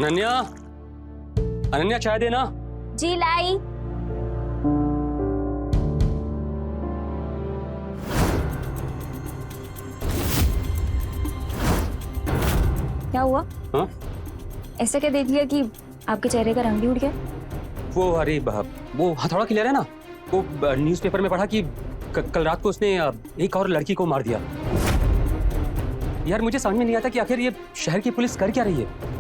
अनन्या, अनन्या चाय देना। जी लाई। क्या हुआ? हाँ? ऐसा क्या देख लिया कि आपके चेहरे का रंग भी उड़ गया? वो अरे वो हथौड़ा खिला रहा है ना, वो न्यूज़पेपर में पढ़ा कि कल रात को उसने एक और लड़की को मार दिया। यार मुझे समझ में नहीं आता कि आखिर ये शहर की पुलिस कर क्या रही है।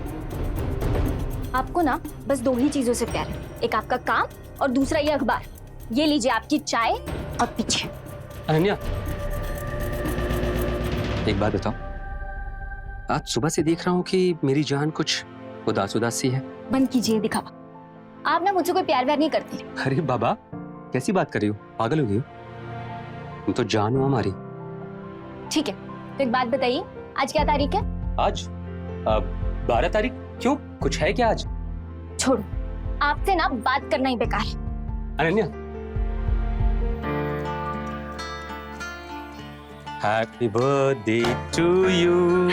आपको ना बस दो ही चीजों से प्यार है, एक आपका काम और दूसरा ये अखबार। ये लीजिए आपकी चाय और पीछे। अनन्या, एक बात बताओ, आज सुबह से देख रहा हूँ कि मेरी जान कुछ उदास उदास सी है। बंद कीजिए दिखावा। आप ना मुझसे कोई प्यार व्यार नहीं करती। अरे बाबा, कैसी बात कर रही हो? पागल हो गई हो? तुम तो जान हो हमारी। ठीक है, तो एक बात बताइए, आज क्या तारीख है? आज 12 तारीख। क्यों, कुछ है क्या आज? छोड़ो, आपसे ना बात करना ही बेकार है। Ananya, happy birthday to you,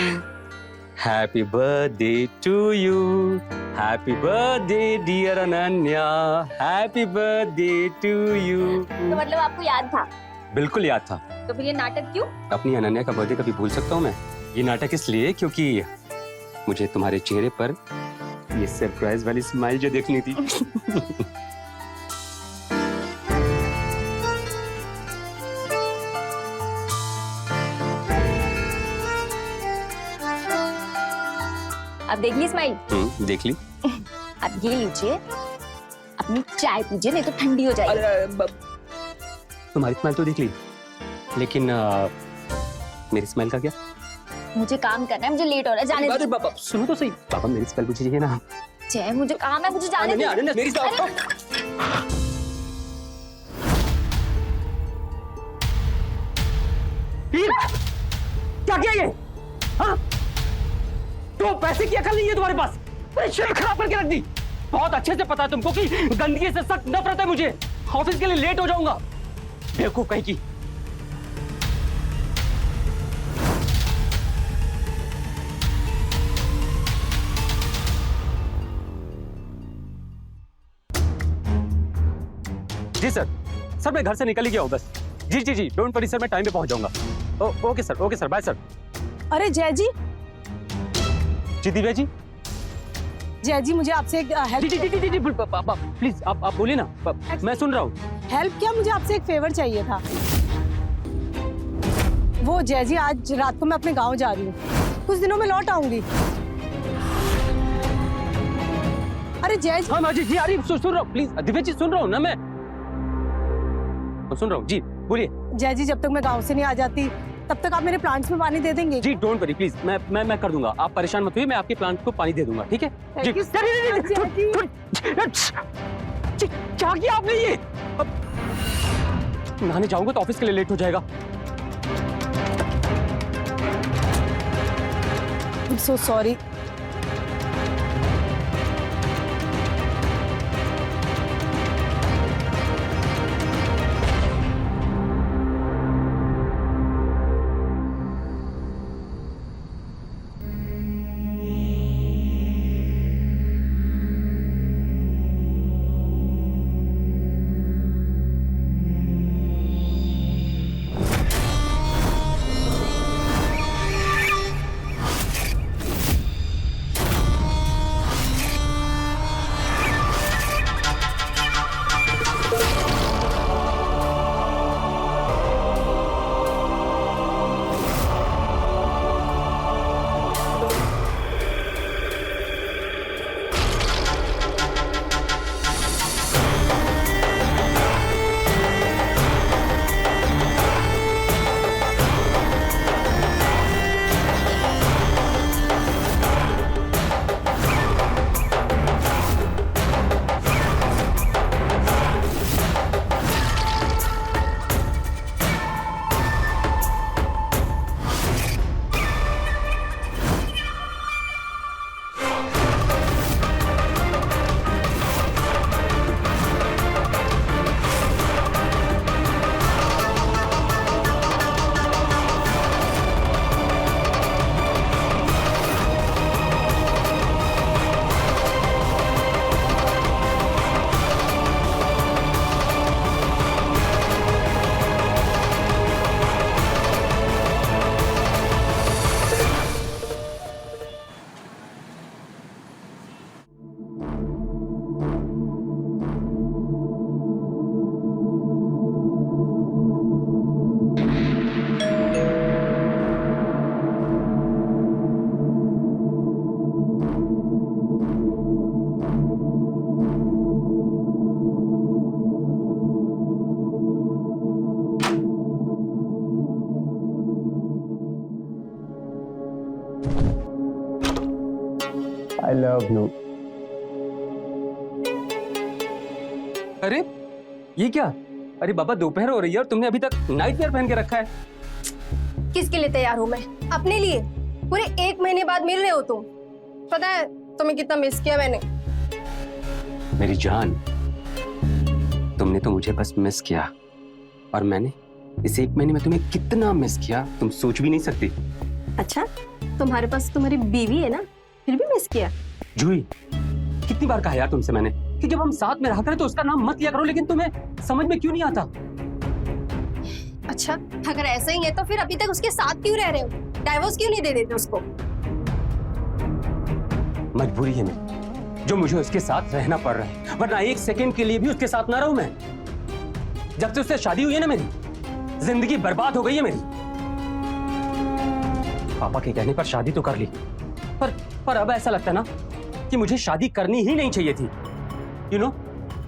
happy birthday to you, happy birthday dear Ananya, happy birthday to you. तो मतलब आपको याद था? बिल्कुल याद था। तो फिर ये नाटक क्यों? अपनी अनन्या का बर्थडे कभी भूल सकता हूँ मैं? ये नाटक इसलिए क्योंकि मुझे तुम्हारे चेहरे पर ये सरप्राइज वाली स्माइल जो देखनी थी। अब देख ली स्माइल? देख ली। अब ये लीजिए, अपनी चाय पीजिए, नहीं तो ठंडी हो जाएगी। तुम्हारी स्माइल तो देख ली, लेकिन मेरी स्माइल का क्या? मुझे काम करना है, मुझे लेट हो रहा है, जाने अरे दीजिए। बाबा सुनो तो सही, पापा मेरी स्माइल पूछिए ना। जय, मुझे काम है, मुझे जाने दीजिए। अनन्या, मेरी स्माइल। क्या किया ये? हाँ? तो पैसे की अकल नहीं है तुम्हारे पास? पूरी शर्ट खराब करके रख दी। बहुत अच्छे से पता है तुमको कि गंदगी से सख्त नफरत है मुझे। ऑफिस के लिए लेट हो जाऊंगा। बेवकूफ कहीं की। जी सर, सर मैं घर से निकल ही गया हूँ बस। जी जी जी, डोंट वरी सर, मैं टाइम पे पहुंच जाऊंगा। Okay sir, bye sir. अरे जय जी, जी दिव्या जी। जय जी मुझे आपसे एक जी प्लीज आप बोलिए ना, मैं सुन रहा हूँ। हेल्प क्या, मुझे आपसे एक फेवर चाहिए था। वो जय जी, आज रात को मैं अपने गांव जा रही हूँ, कुछ दिनों में लौट आऊंगी। अरे जय जी। हाँ जी अरे सुन रहा हूँ, प्लीज दिव्या जी सुन रहा हूँ ना मैं सुन रहा हूँ जी, बोलिए। जय जी, जब तक मैं गांव से नहीं आ जाती तब तक आप मेरे प्लांट्स में पानी दे देंगे? जी डोंट वरी प्लीज, मैं कर दूंगा, आप परेशान मत होइए, मैं आपके प्लांट को पानी दे दूंगा, ठीक है जी। क्या किया आपने ये? नहाने जाऊंगा तो ऑफिस के लिए लेट हो जाएगा। I'm so sorry. I love you. अरे ये क्या? अरे बाबा दोपहर हो रही है और तुमने अभी तक नाइट वेयर पहन के रखा है। किसके लिए तैयार हूँ मैं? अपने लिए। पूरे 1 महीने बाद मिल रहे हो तुम। पता है तुम्हें कितना मिस किया मैंने। मेरी जान, तुमने तो मुझे बस मिस किया और मैंने इस 1 महीने में तुम्हें कितना मिस किया तुम सोच भी नहीं सकती। अच्छा, तुम्हारे पास तुम्हारी बीवी है ना, फिर भी मिस किया? जूही, कितनी बार कहा यार तुमसे मैंने कि जब हम साथ में रहा करें तो उसका नाम मत लिया करो, लेकिन तुम्हें समझ में क्यों नहीं आता? अच्छा, अगर ऐसा ही है तो फिर अभी तक उसके साथ क्यों रह रहे हो? डाइवोर्स क्यों नहीं दे देते उसको? मजबूरी है मेरी, जो मुझे उसके साथ रहना पड़ रहा है, वरना 1 सेकंड के लिए भी उसके साथ ना रहूं मैं। जब से उससे शादी हुई है ना मेरी, जिंदगी बर्बाद हो गई है मेरी। पापा के कहने पर शादी तो कर ली, पर अब ऐसा लगता है ना कि मुझे शादी करनी ही नहीं चाहिए थी। यू नो,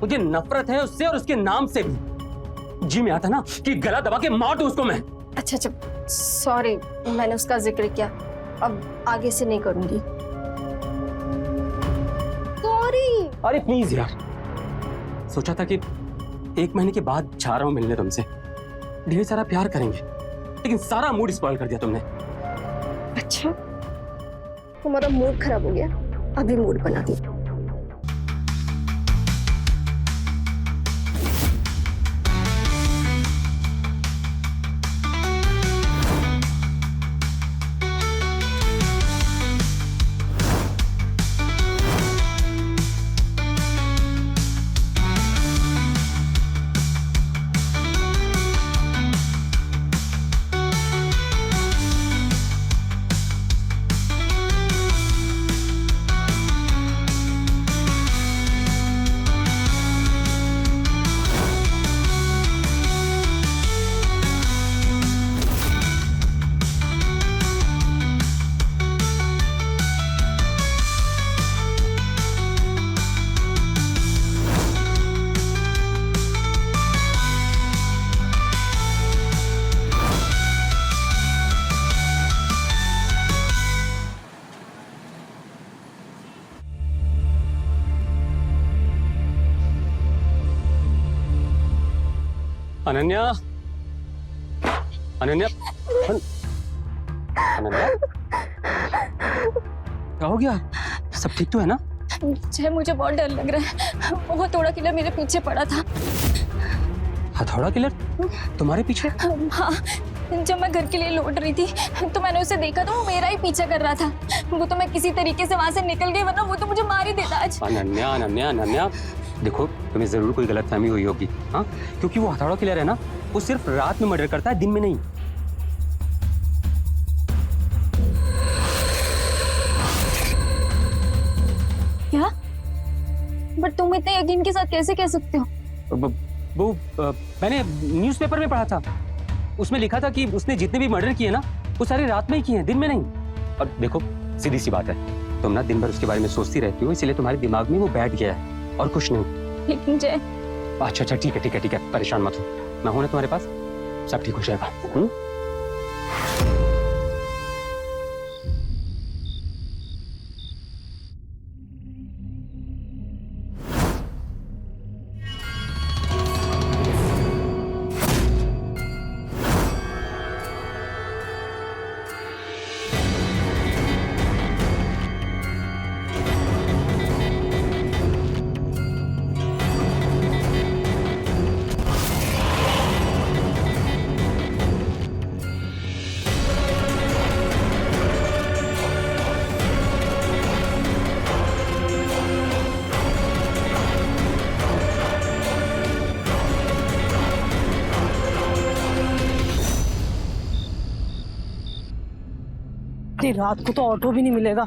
मुझे नफरत है उससे और उसके नाम से भी। जी में आता ना कि गला दबा के मार दूं उसको मैं। अच्छा, सॉरी, मैंने उसका जिक्र किया, अब आगे से नहीं करूंगी। सॉरी। अरे प्लीज यार, सोचा था कि 1 महीने के बाद जा रहा हूं मिलने तुमसे, ढेर सारा प्यार करेंगे, लेकिन सारा मूड स्पॉइल कर दिया तुमने। अच्छा, तुम्हारा मूड खराब हो गया, अभी मूड बना दी। अनन्या, अनन्या, अनन्या, क्या हो गया? सब ठीक तो है ना? जय, मुझे बहुत डर लग रहा है। वो हथौड़ा किलर मेरे पीछे पड़ा था। हथौड़ा किलर तुम्हारे पीछे? हाँ, जब मैं घर के लिए लौट रही थी तो मैंने उसे देखा, तो वो मेरा ही पीछा कर रहा था। वो तो मैं किसी तरीके से वहां से निकल गई, वरना वो तो मुझे मार ही देता आज। अनन्या, अनन्या, अनन्या, देखो तुम्हें जरूर कोई गलतफहमी हुई होगी, हाँ? क्योंकि वो हथौड़ा किलर है ना, वो सिर्फ रात में मर्डर करता है, दिन में नहीं। क्या? बट तुम इतने यकीन के साथ कैसे कह सकते हो? वो मैंने न्यूज़पेपर में पढ़ा था, उसमें लिखा था कि उसने जितने भी मर्डर किए ना, वो सारे रात में ही किए हैं, दिन में नहीं। और देखो सीधी सी बात है, तुम ना दिन भर उसके बारे में सोचती रहती हो, इसलिए तुम्हारे दिमाग में वो बैठ गया है और कुछ नहीं। लेकिन जय, अच्छा, ठीक है, ठीक है, ठीक है, परेशान मत हो, मैं हूं ना तुम्हारे पास, सब ठीक हो जाएगा। इतनी रात को तो ऑटो भी नहीं मिलेगा,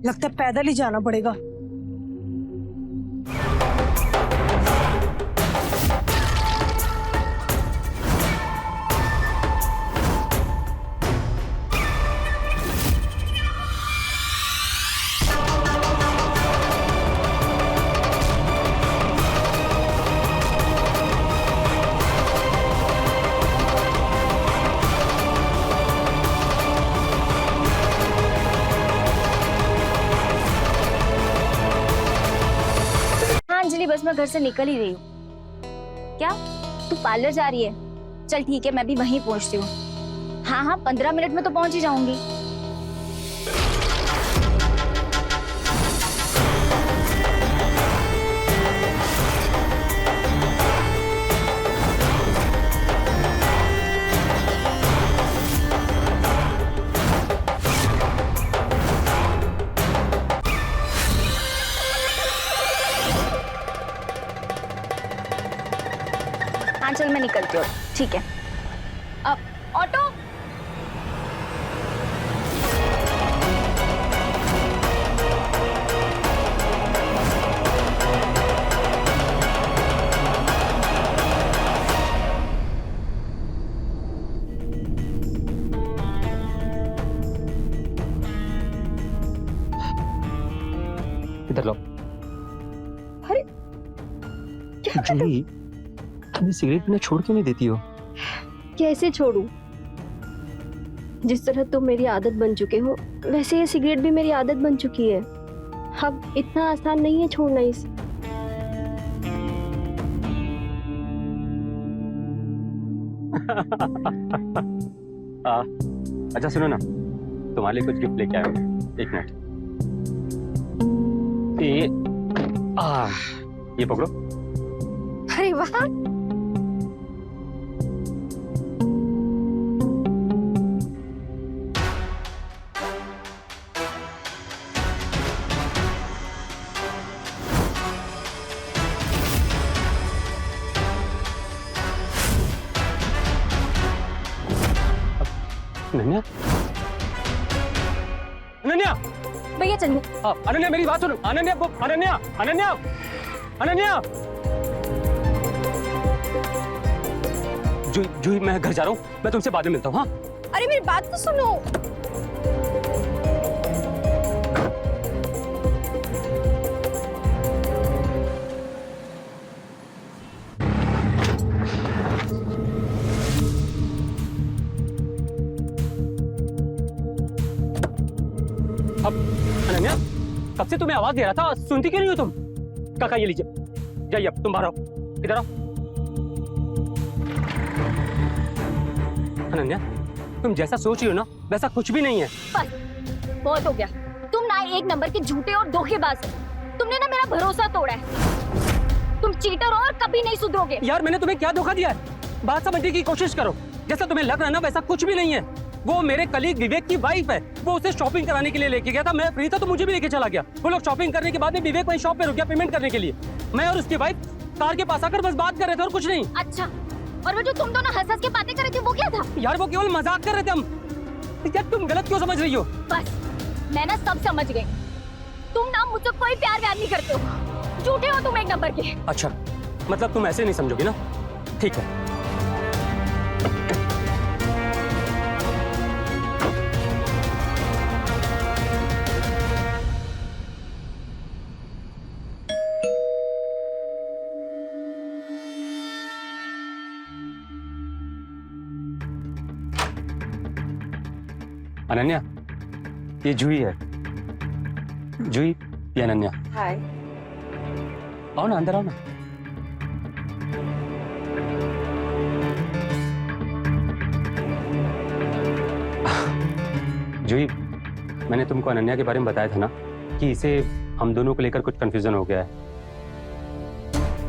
लगता है पैदल ही जाना पड़ेगा। घर से निकल ही रही हूँ। क्या तू पार्लर जा रही है? चल ठीक है, मैं भी वहीं पहुंचती हूँ। हाँ हाँ, 15 मिनट में तो पहुंच ही जाऊंगी। हाँ चल, मैं निकलती हूँ। ठीक है। अब ऑटो। इधर लो। अरे जूही, तुम सिगरेट पीना छोड़ क्यों नहीं देती हो? कैसे छोड़ूं? जिस तरह तुम मेरी आदत बन चुके हो, वैसे ये सिगरेट भी मेरी आदत बन चुकी है। अब इतना आसान नहीं है छोड़ना इसे। अच्छा सुनो ना, तुम्हारे लिए कुछ गिफ्ट लेके आया हूँ। एक मिनट। ये पकड़ो। अरे वाह, अनन्या, अनन्या, भैया चलिए। अनन्या मेरी बात सुनो। अनन्या, अनन्या, अनन्या, अनन्या। जूही, मैं घर जा रहा हूँ, मैं तुमसे बाद में मिलता हूँ। हाँ अरे मेरी बात तो सुनो। अब अनन्या, कब से तुम्हें आवाज दे रहा था, सुनती क्यों नहीं हो तुम? काका ये लीजिए, जाइए अब तुम बाहर आओ। इधर आओ। अनन्या, तुम जैसा सोच रही हो ना, वैसा कुछ भी नहीं है। बस बहुत हो गया। तुम ना एक नंबर के झूठे और धोखेबाज हो। तुमने ना मेरा भरोसा तोड़ा है। तुम चीटर हो और कभी नहीं सुधरोगे। यार मैंने तुम्हें क्या धोखा दिया है? बात समझने की कोशिश करो। जैसा तुम्हें लग रहा है ना, वैसा कुछ भी नहीं है। वो मेरे कलीग विवेक की वाइफ है। वो उसे शॉपिंग कराने के लिए लेके गया था। मैं फ्री था तो मुझे भी लेके चला गया। वो लोग शॉपिंग करने के बाद में विवेक वहीं शॉप पे रुक गया पेमेंट करने के लिए। मैं और उसकी वाइफ कार के पास आकर बस बात कर रहे थे और कुछ नहीं। अच्छा, और वो जो तुम दोनों हंस हंस के बातें कर रहे थे वो क्या था? यार वो केवल मजाक कर रहे थे हम। यार तुम गलत क्यों समझ रही हो? बस मैं ना सब समझ गई। तुम ना मुझसे कोई प्यार व्यार नहीं करते हो। झूठे हो तुम एक नंबर के। अच्छा, मतलब तुम ऐसे नहीं समझोगी ना? ठीक है। अनन्या, ये जूही है। जूही, ये अनन्या। हाय। आओ ना, अंदर आओ ना। जूही, मैंने तुमको अनन्या के बारे में बताया था ना कि इसे हम दोनों को लेकर कुछ कंफ्यूजन हो गया है।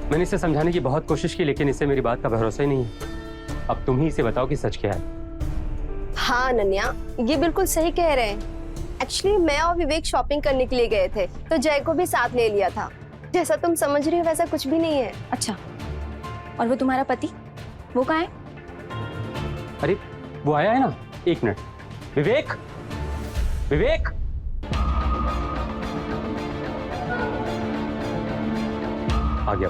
मैंने इसे समझाने की बहुत कोशिश की, लेकिन इसे मेरी बात का भरोसा ही नहीं है। अब तुम ही इसे बताओ कि सच क्या है। हाँ अनन्या, ये बिल्कुल सही कह रहे हैं। एक्चुअली मैं और विवेक शॉपिंग करने के लिए गए थे, तो जय को भी साथ ले लिया था। जैसा तुम समझ रही हो वैसा कुछ भी नहीं है। अच्छा, और वो तुम्हारा पति, वो कहाँ है? अरे वो आया है ना, एक मिनट। विवेक, विवेक, आ गया।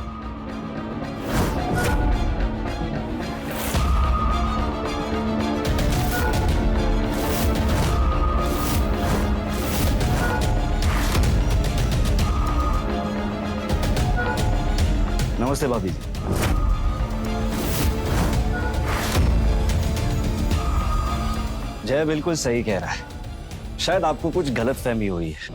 नमस्ते भाभी जी। जय बिल्कुल सही कह रहा है। शायद आपको कुछ गलतफहमी हुई है।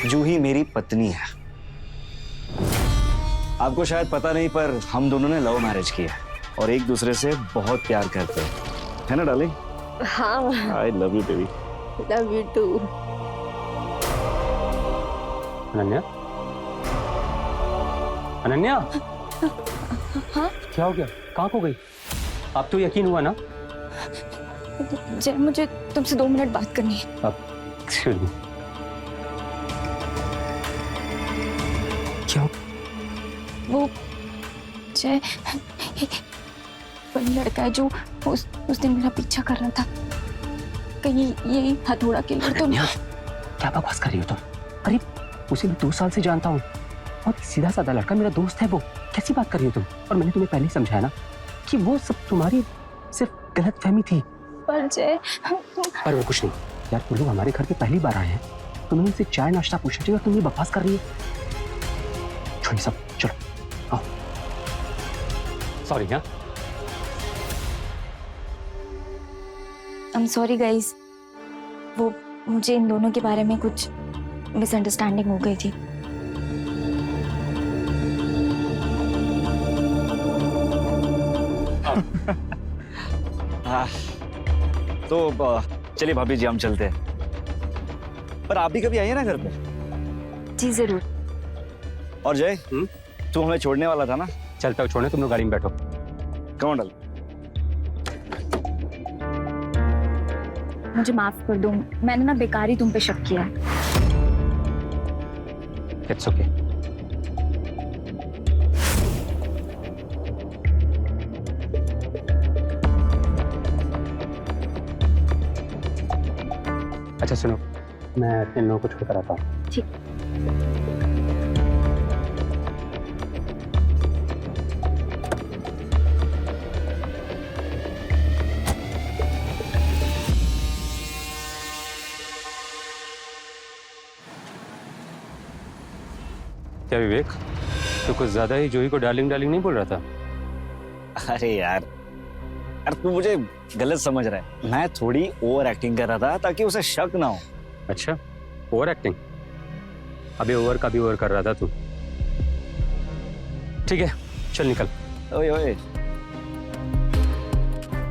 जूही मेरी पत्नी है। आपको शायद पता नहीं पर हम दोनों ने लव मैरिज किया है और एक दूसरे से बहुत प्यार करते हैं, है ना डार्लिंग? हाँ, I love you baby. Love you too. Ananya, Ananya, हाँ? क्या हो गया? कहाँ खो गई? अब तो यकीन हुआ ना? जय, मुझे तुमसे 2 मिनट बात करनी है। अब excuse me। क्या? वो जय, वही लड़का है जो उस दिन मेरा पीछा कर रहा था। कहीं ये हथौड़ा के लिए तो अनन्या, क्या बकवास कर रही हो तुम? अरे उसे मैं 2 साल से जानता हूँ और सीधा साधा लड़का मेरा दोस्त है वो। कैसी बात कर रही हो तुम? और मैंने तुम्हें पहले ही समझाया ना कि वो सब तुम्हारी सिर्फ गलतफहमी थी। पर जय, पर वो कुछ नहीं यार, तुम लोग हमारे घर पे पहली बार आए हैं, तुमने उनसे चाय नाश्ता पूछना चाहिए और तुम ये बकवास कर रही हो। छोड़िए सब, चलो आओ। सॉरी। हाँ, आई एम सॉरी गाइस, वो मुझे इन दोनों के बारे में कुछ मिसअंडरस्टैंडिंग हो गई थी। हाँ, तो चलिए भाभी जी हम चलते हैं। पर आप भी कभी आइए ना घर पे। जी जरूर। और जय, तू हमें छोड़ने वाला था ना? चलता हूँ छोड़ने, तुम लोग गाड़ी में बैठो। कौन डाल? मुझे माफ कर दो, मैंने ना बेकार ही तुम पे शक किया है। It's okay. अच्छा सुनो, मैं इन लोगों को छोड़कर आता हूँ। ठीक। क्या विवेक, तो कुछ ज्यादा ही जूही को डार्लिंग डार्लिंग नहीं बोल रहा था? अरे यार, तू मुझे गलत समझ रहा है। मैं थोड़ी ओवर एक्टिंग कर रहा था ताकि उसे शक ना हो। अच्छा, ओवर एक्टिंग? अभी ओवर का भी ओवर कर रहा था तू। ठीक है, चल निकल। ओए ओए,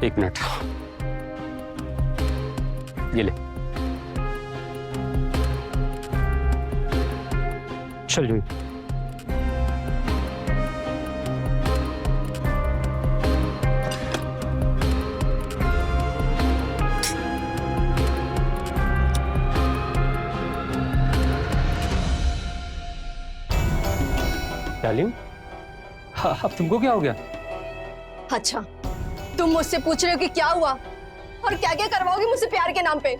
1 मिनट, ये ले। चल जूही। डार्लिंग, हाँ, अब तुमको क्या हो गया? अच्छा, तुम मुझसे पूछ रहे हो कि क्या हुआ और क्या क्या करवाओगे मुझसे प्यार के नाम पे?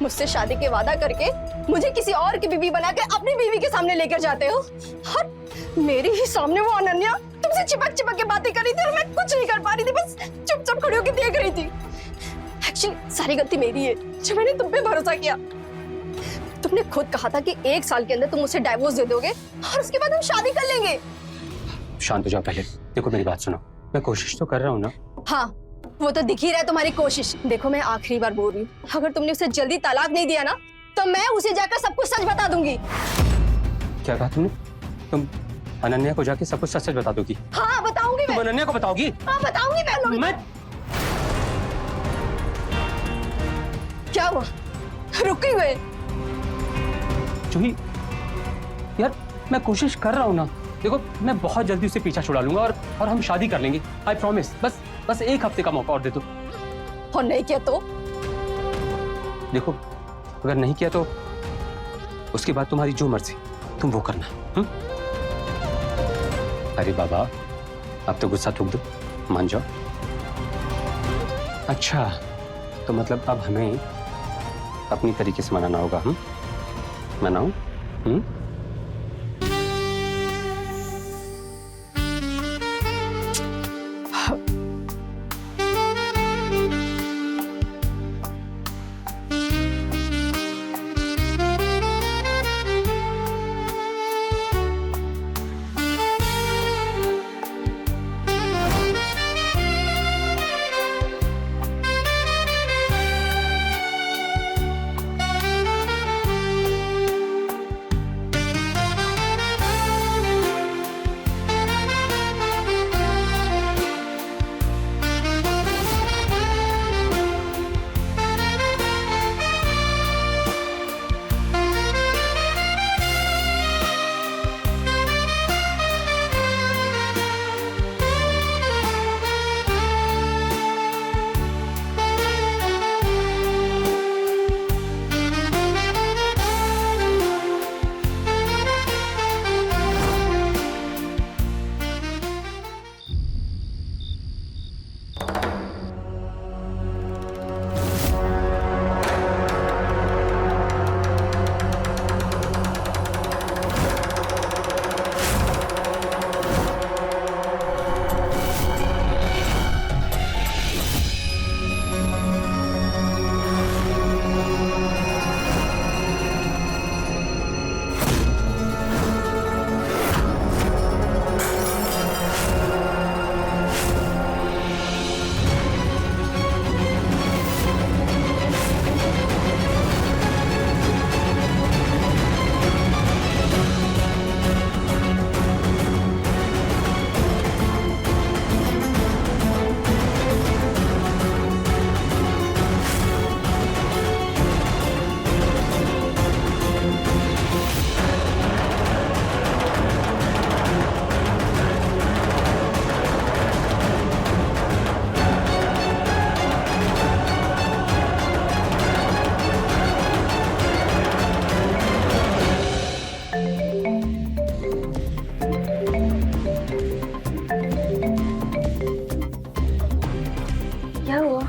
मुझसे शादी के वादा करके मुझे किसी और की बीवी बना के अपनी बीवी के सामने लेकर जाते हो और मेरे ही सामने वो अनन्या तुमसे चिपक चिपक के बातें कर रही थी और मैं कुछ नहीं कर पा रही थी, बस चुपचाप खड़ी होकर देख रही थी। एक्चुअली सारी गलती मेरी है जो मैंने तुम पे भरोसा किया। तुमने खुद कहा था कि 1 साल के अंदर तुम मुझे डाइवोर्स दे दोगे और उसके बाद हम शादी कर लेंगे। शांत हो जाओ पहले। देखो मेरी बात सुनो, मैं कोशिश तो कर रहा हूँ ना। हाँ, वो तो दिख ही रहा है तुम्हारी कोशिश। देखो मैं आखिरी बार बोल रही हूँ, अगर तुमने उसे जल्दी तलाक नहीं दिया ना तो मैं उसे जाकर सब कुछ सच बता दूंगी। क्या कहा तुमने? तुम अनन्या को जाके सब कुछ सच सच बता दोगी? हाँ बताऊंगी तुम मैं। अनन्या को बताओगी? हाँ बताऊंगी मैं। मैं क्या हुआ, रुक ही गए? जूही, यार मैं कोशिश कर रहा हूँ ना। देखो मैं बहुत जल्दी उसे पीछा छुड़ा लूंगा और हम शादी कर लेंगे। I promise. बस 1 हफ्ते का मौका और दे दो। और नहीं किया तो? देखो अगर नहीं किया तो उसके बाद तुम्हारी जो मर्जी तुम वो करना। अरे बाबा, अब तो गुस्सा थूक दो, मान जाओ। अच्छा, तो मतलब अब हमें अपनी तरीके से मनाना होगा। मनाऊं?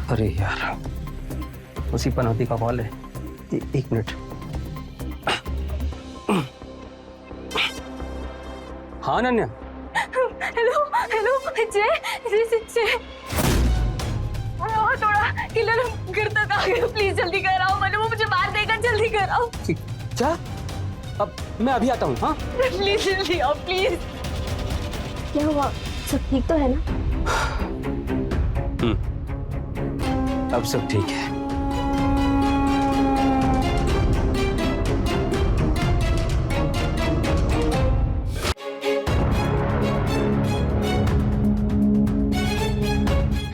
अरे यार, उसी पनौती का कॉल है। एक मिनट। हाँ अनन्या। हेलो हेलो जय जय जय। थोड़ा किलर घर तक आ गया, प्लीज जल्दी कर आओ, मैंने वो मुझे मार देगा, जल्दी कर आओ। क्या? अब मैं अभी आता हूँ। हाँ प्लीज जल्दी आओ प्लीज। क्या हुआ, सब ठीक तो है ना? अब सब ठीक है।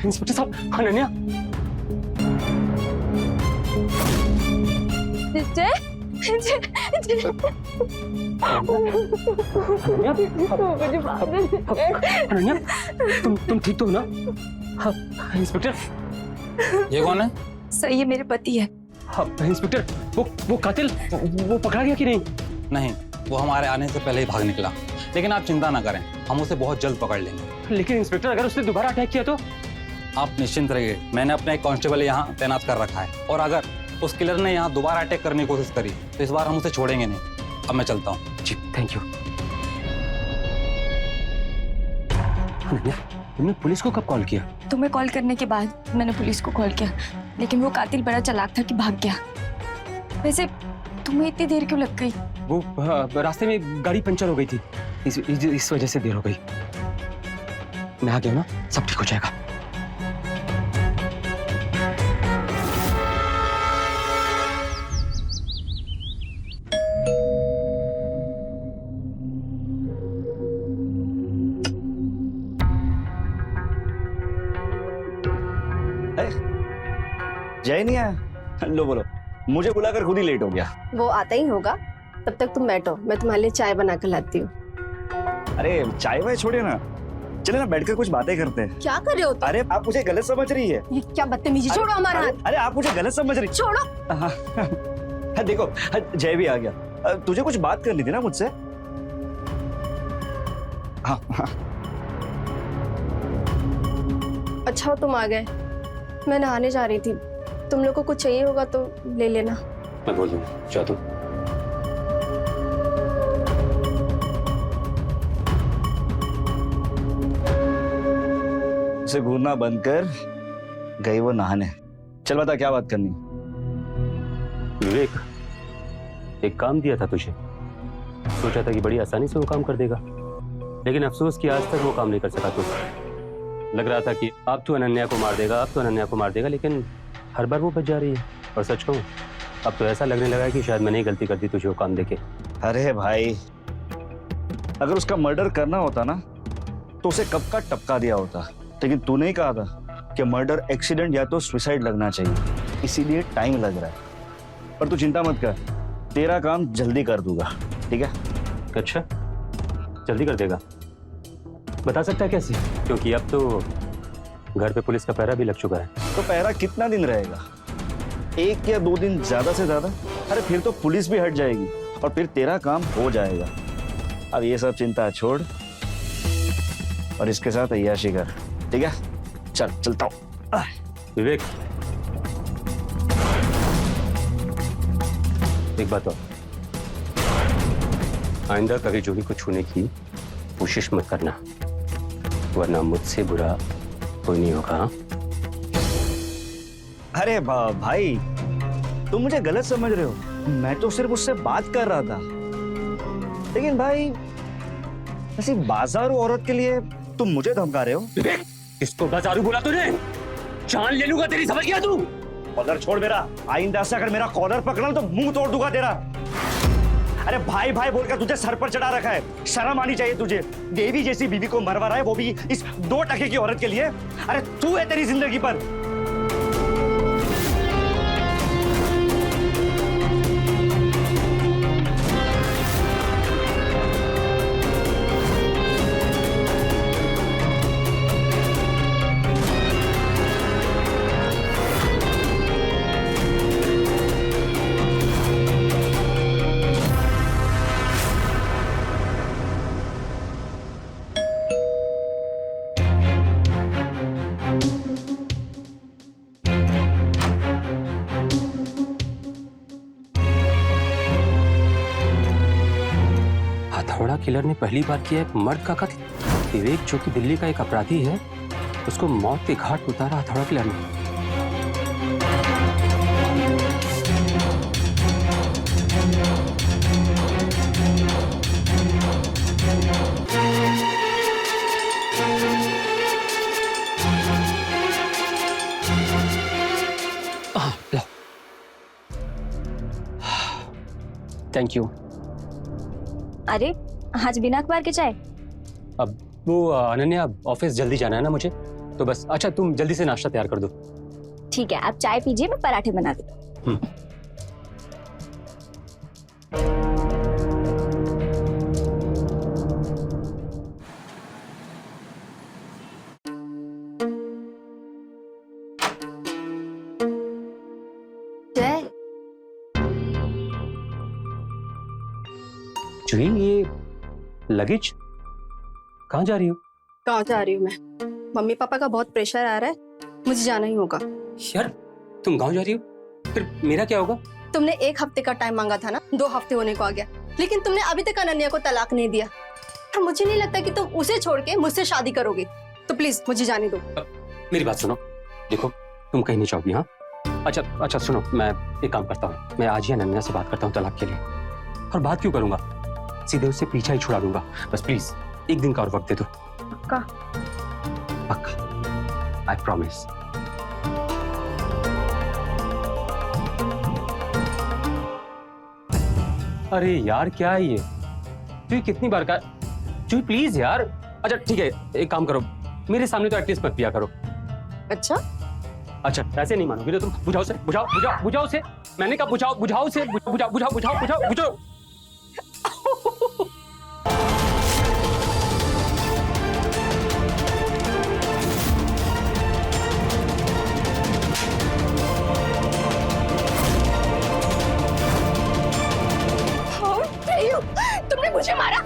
इंस्पेक्टर साहब, अनन्या। जय जय जय। अनन्या, तुम ठीक तो हो ना? हाँ, इंस्पेक्टर। ये कौन है? सही है, मेरे पति है। हाँ, इंस्पेक्टर, वो कातिल वो पकड़ा गया कि नहीं? नहीं, वो हमारे आने से पहले ही भाग निकला, लेकिन आप चिंता ना करें, हम उसे बहुत जल्द पकड़ लेंगे। लेकिन इंस्पेक्टर, अगर उसने दोबारा अटैक किया तो? आप निश्चिंत रहिए, मैंने अपना एक कांस्टेबल यहाँ तैनात कर रखा है, और अगर उस किलर ने यहाँ दोबारा अटैक करने की कोशिश करी तो इस बार हम उसे छोड़ेंगे नहीं। अब मैं चलता हूँ। जी, थैंक यू। अनन्या, तुमने पुलिस को कब कॉल किया? तुम्हें कॉल करने के बाद मैंने पुलिस को कॉल किया, लेकिन वो कातिल बड़ा चालाक था कि भाग गया। वैसे तुम्हें इतनी देर क्यों लग गई? वो रास्ते में गाड़ी पंचर हो गई थी, इस वजह से देर हो गई। मैं आ गया ना, सब ठीक हो जाएगा। जय नहीं आया? लो बोलो, मुझे बुलाकर खुद ही लेट हो गया। वो आता ही होगा, तब तक तुम बैठो, मैं तुम्हारे लिए चाय बना कर लाती हूँ। अरे चाय वाय छोड़िए ना, चले ना बैठकर कुछ बातें करते हैं। क्या कर रहे हो तुम? अरे आप मुझे गलत समझ रही है। ये क्या बदतमीजी, छोड़ो हमारा हाथ। अरे आप मुझे गलत समझ रही। छोड़ो। हाँ, देखो जय भी आ गया। तुझे कुछ बात करनी थी ना मुझसे? हाँ हाँ। अच्छा हो तुम आ गए, मैं नहाने जा रही थी, तुम लोग को कुछ चाहिए होगा तो ले लेना। मैं बोल दूंगा, जा तू। उसे घूरना बंद कर, गई वो नहाने। चल बता क्या बात करनी। विवेक, एक काम दिया था तुझे, सोचा था कि बड़ी आसानी से वो काम कर देगा, लेकिन अफसोस कि आज तक वो काम नहीं कर सका। तू लग रहा था कि अब तो अनन्या को मार देगा, अब तो अनन्या को मार देगा, लेकिन हर बार वो बच जा रही है। और सच कहूं, अब तो ऐसा लगने लगा है कि शायद मैंने ही गलती कर दी तुझे वो काम देके। अरे भाई, अगर उसका मर्डर करना होता ना तो उसे कब का टपका दिया होता, लेकिन तूने ही कहा था कि मर्डर एक्सीडेंट या तो सुसाइड लगना चाहिए, इसीलिए टाइम लग रहा है। पर तू चिंता मत कर, तेरा काम जल्दी कर दूंगा, ठीक है? अच्छा, जल्दी कर देगा? बता सकता है कैसे? क्योंकि अब तो घर पे पुलिस का पहरा भी लग चुका है। तो पहरा कितना दिन रहेगा? 1 या 2 दिन ज्यादा से ज्यादा। अरे फिर तो पुलिस भी हट जाएगी और फिर तेरा काम हो जाएगा। अब ये सब चिंता छोड़ और इसके साथ अय्याशी कर, ठीक है? चल चलता हूँ। विवेक, एक बात और, आइंदा कभी जोगी को छूने की कोशिश मत करना, वरना मुझसे बुरा कोई नहीं होगा। अरे भाई, तुम मुझे गलत समझ रहे हो, मैं तो सिर्फ उससे बात कर रहा था। लेकिन भाई, ऐसी बाजारू औरत के लिए तुम मुझे धमका रहे हो। विवेक, किसको बाजारू बोला तूने? जान ले लूंगा तेरी, समझ गया तू? कॉलर छोड़ मेरा, आइंदा से अगर मेरा कॉलर पकड़ा तो मुंह तोड़ दूंगा तेरा। अरे भाई भाई बोलकर तुझे सर पर चढ़ा रखा है, शर्म आनी चाहिए तुझे। देवी जैसी बीवी को मरवा रहा है, वो भी इस 2 टके की औरत के लिए। अरे तू है तेरी जिंदगी पर। किलर ने पहली बार किया एक मर्द का कत्ल। विवेक जो कि दिल्ली का एक अपराधी है, उसको मौत के घाट उतारा हथौड़ा किलर ने। Thank you. अरे आज बिना अखबार के चाय? अब वो अनन्या, ऑफिस जल्दी जाना है ना मुझे, तो बस अच्छा तुम जल्दी से नाश्ता तैयार कर दो। ठीक है, आप चाय पीजिए, मैं पराठे बना देती हूँ। जय, जुही, ये लगेज कहाँ जा रही हो? कहाँ जा रही हूँ मैं? मम्मी पापा का बहुत प्रेशर आ रहा है, मुझे जाना ही होगा। यार तुम गांव जा रही हो, फिर मेरा क्या होगा? तुमने 1 हफ्ते का टाइम मांगा था ना, 2 हफ्ते होने को आ गया, लेकिन तुमने अभी तक अनन्या को तलाक नहीं दिया और मुझे नहीं लगता कि तुम उसे छोड़ के मुझसे शादी करोगे, तो प्लीज मुझे जाने दो। मेरी बात सुनो, देखो तुम कहीं नहीं जाओगी। हाँ अच्छा सुनो, मैं एक काम करता हूँ, मैं आज ही अनन्या से बात करता हूँ तलाक के लिए। और बात क्यों करूंगा, सीधे उससे पीछा ही छुड़ा दूंगा। बस प्लीज 1 दिन का और वक्त दे दो। पक्का? पक्का, आई प्रॉमिस। अरे यार क्या है ये, तू कितनी बार का, तू प्लीज यार। अच्छा ठीक है, एक काम करो, मेरे सामने तो एटलीस्ट मत पिया करो। अच्छा ऐसे नहीं मानोगे तो तुम बुझाओ से, बुझाओ से, मैंने कहा बुझाओ से, बुझाओ। तुमने मुझे मारा?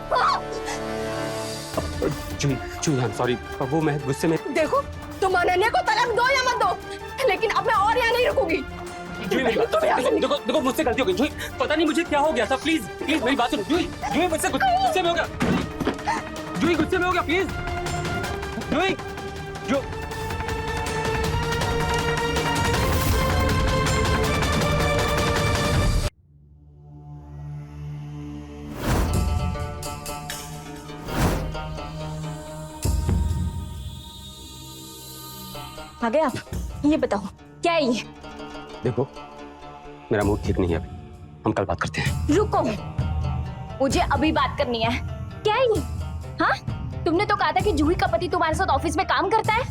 जुही, आई एम सॉरी, वो मैं गुस्से में। देखो, तुम अनन्या को तलाक दो या मत दो, लेकिन अब मैं और यहाँ नहीं रुकूंगी। जुही मेरी बात, देखो मुझसे गलती हो गई जुही, पता नहीं मुझे क्या हो गया था। प्लीज मेरी बात सुनो जुही, मुझसे गुस्से में हो गया जुही, गुस्से में हो गया प्लीज जुही, जो आ गए आप? ये बताओ क्या है ये? देखो मेरा मूड ठीक नहीं है अभी, हम कल बात करते हैं। रुको, मुझे अभी बात करनी है। क्या है ये? हाँ, तुमने तो कहा था कि जूही का पति तुम्हारे साथ ऑफिस में काम करता है,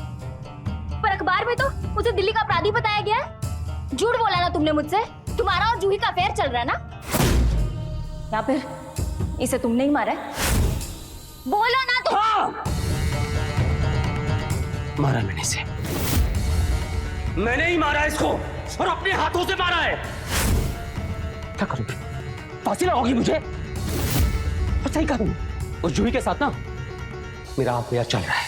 पर अखबार में तो उसे दिल्ली का अपराधी बताया गया है। झूठ बोला ना तुमने मुझसे, तुम्हारा और जूही का अफेयर चल रहा है ना? या फिर इसे तुमने ही मारा है? बोलो ना तुम। हाँ! मारा मैंने इसे, मैंने ही मारा इसको और अपने हाथों से मारा है। क्या करूंगी, फांसी लगाओगी मुझे? और सही कहा तुमने, उस जूही के साथ ना मेरा अफेयर चल रहा है।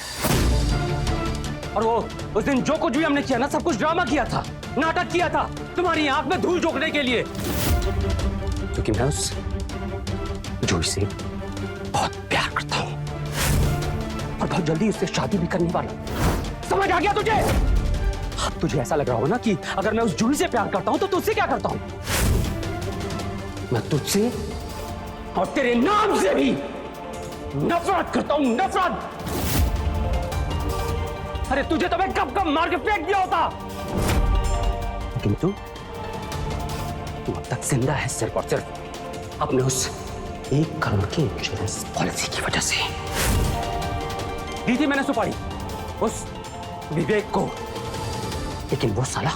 और वो उस दिन जो कुछ भी हमने किया ना, सब कुछ ड्रामा किया था, नाटक किया था, तुम्हारी आंख में धूल झोंकने के लिए। क्योंकि मैं उस जूही से बहुत प्यार करता हूं और बहुत जल्दी उससे शादी भी करने वाला हूं। समझ आ गया तुझे? अब तुझे ऐसा लग रहा होगा ना कि अगर मैं उस जूही से प्यार करता हूं तो तुझसे क्या करता हूं? मैं तुझसे और तेरे नाम से भी नफरत करता हूं, नफरत। अरे तुझे तो मैं कब कब मार के फेंक दिया होता, लेकिन तू अब तक जिंदा है सिर्फ और सिर्फ अपने उस 1 करोड़ की इंश्योरेंस पॉलिसी की वजह से। दी थी मैंने सुपारी उस विवेक को, लेकिन वो साला,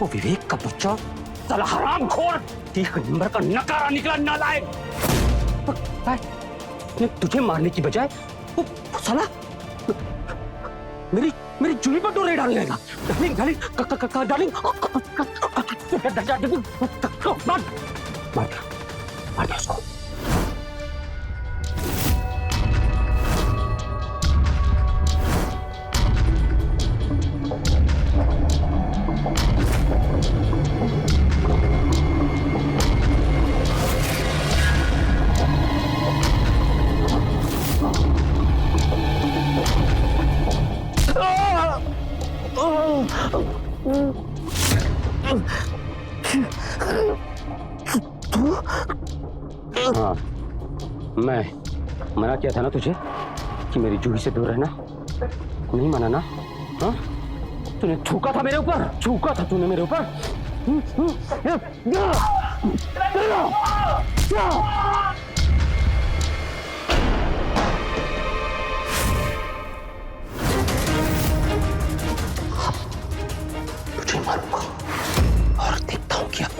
वो विवेक का बच्चा साला हरामखोर, 1 नंबर का नकारा निकला, नालायक। तुझे मारने की बजाय वो साला मेरी जूही पर डोरे डालने लगा। डार्लिंग मार दिया उसको। हाँ, मैं मना किया था ना तुझे कि मेरी जूही से दूर रहना। नहीं माना ना? हाँ, तूने थूका था मेरे ऊपर, थूका था तूने मेरे ऊपर। तुझे मारूंगा और देखता हूँ कि अब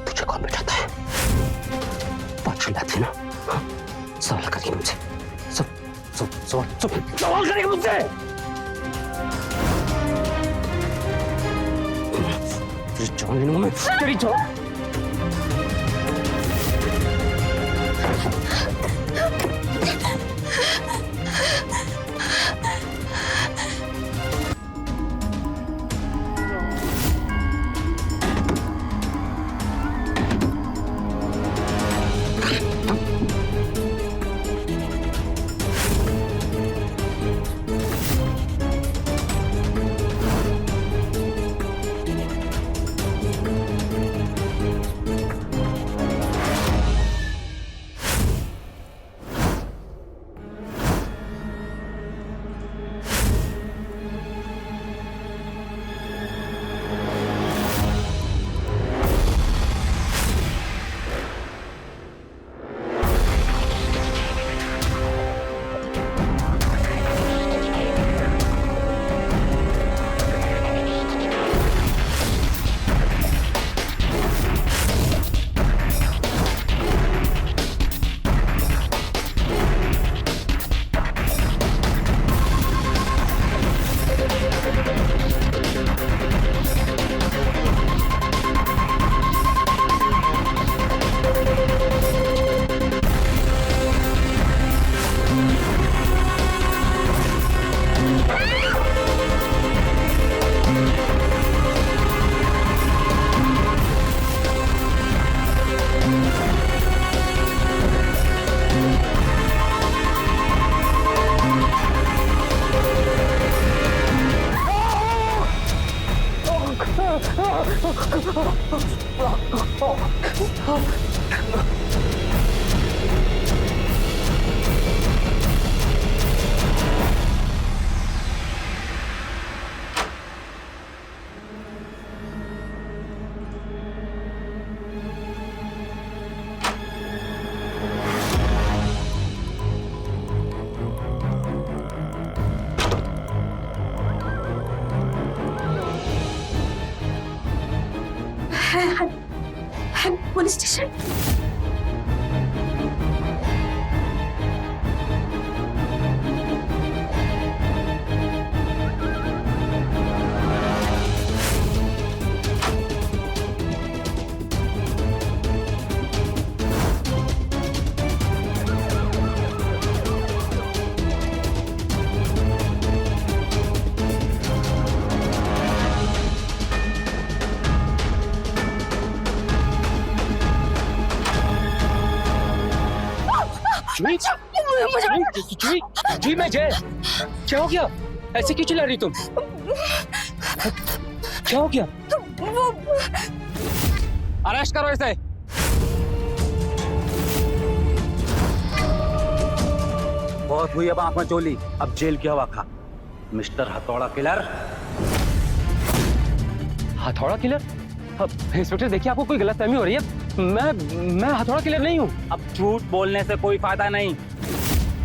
तुझे कौन बिठाता है। बहुत चिल्लाती ना, हाँ? सवाल करिए मुझसे, सवाल करिए मुझसे। तेरी जान लूंगा मैं, तेरी जान। Police station. जी मैं जय, क्या हो गया? ऐसे क्यों चिल्ला रही तुम? क्या हो गया? अरेस्ट करो इसे। बहुत हुई अब आंख में चोली, अब जेल की हवा खा। मिस्टर हथौड़ा किलर। हथौड़ा किलर? इंस्पेक्टर देखिए, आपको कोई गलतफहमी हो रही है। मैं हथौड़ा किलर नहीं हूँ। अब झूठ बोलने से कोई फायदा नहीं।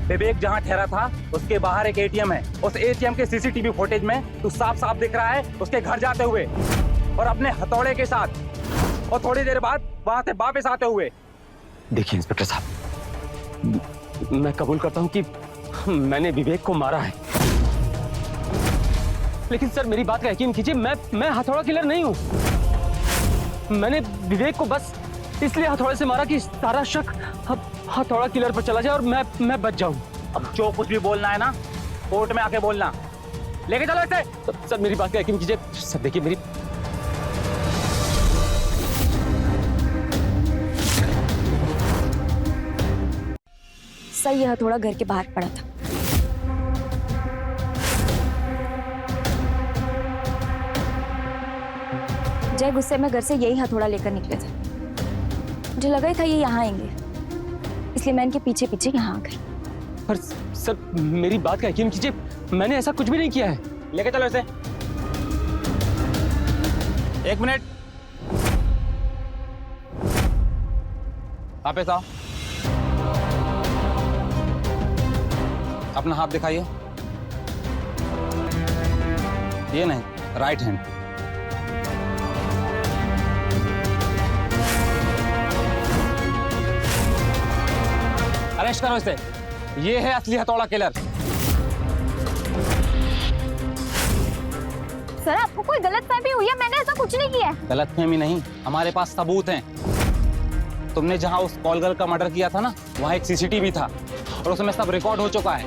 विवेक जहाँ ठहरा था उसके बाहर एक एटीएम है। उस एटीएम के सीसीटीवी फुटेज में तू साफ साफ दिख रहा है उसके घर जाते हुए और अपने हथौड़े के साथ, और थोड़ी देर बाद वहां से वापस आते हुए। देखिए इंस्पेक्टर साहब, मैं कबूल करता हूँ कि मैंने विवेक को मारा है, लेकिन सर मेरी बात का यकीन कीजिए, मैं हथौड़ा किलर नहीं हूँ। मैंने विवेक को बस इसलिए हथौड़े से मारा कि सारा शक हथौड़ा किलर पर चला जाए और मैं बच जाऊं। अब जो कुछ भी बोलना है ना कोर्ट में आके बोलना। लेके चलो इसे। सर मेरी बात का यकीन कीजिए। सर देखिए मेरी, सही यह थोड़ा घर के बाहर पड़ा था। जय गुस्से में घर से यही हथौड़ा लेकर निकले थे। मुझे लगा ही था ये यहाँ आएंगे, इसलिए मैं इनके पीछे पीछे यहाँ आ गई। पर सर मेरी बात का यकीन कीजिए, मैंने ऐसा कुछ भी नहीं किया है। लेके चलो इसे। 1 मिनट, आप ऐसा आओ। अपना हाथ दिखाइए। ये नहीं, राइट हैंड। अरेस्ट करो इसे। ये है असली हथौड़ा किलर। सर आपको कोई गलतफहमी हुई है? मैंने ऐसा कुछ नहीं किया है। गलतफहमी नहीं, हमारे पास सबूत हैं। तुमने जहां उस कॉल गर्ल का मर्डर किया था ना, वहां एक सीसीटीवी था और उसमें सब रिकॉर्ड हो चुका है।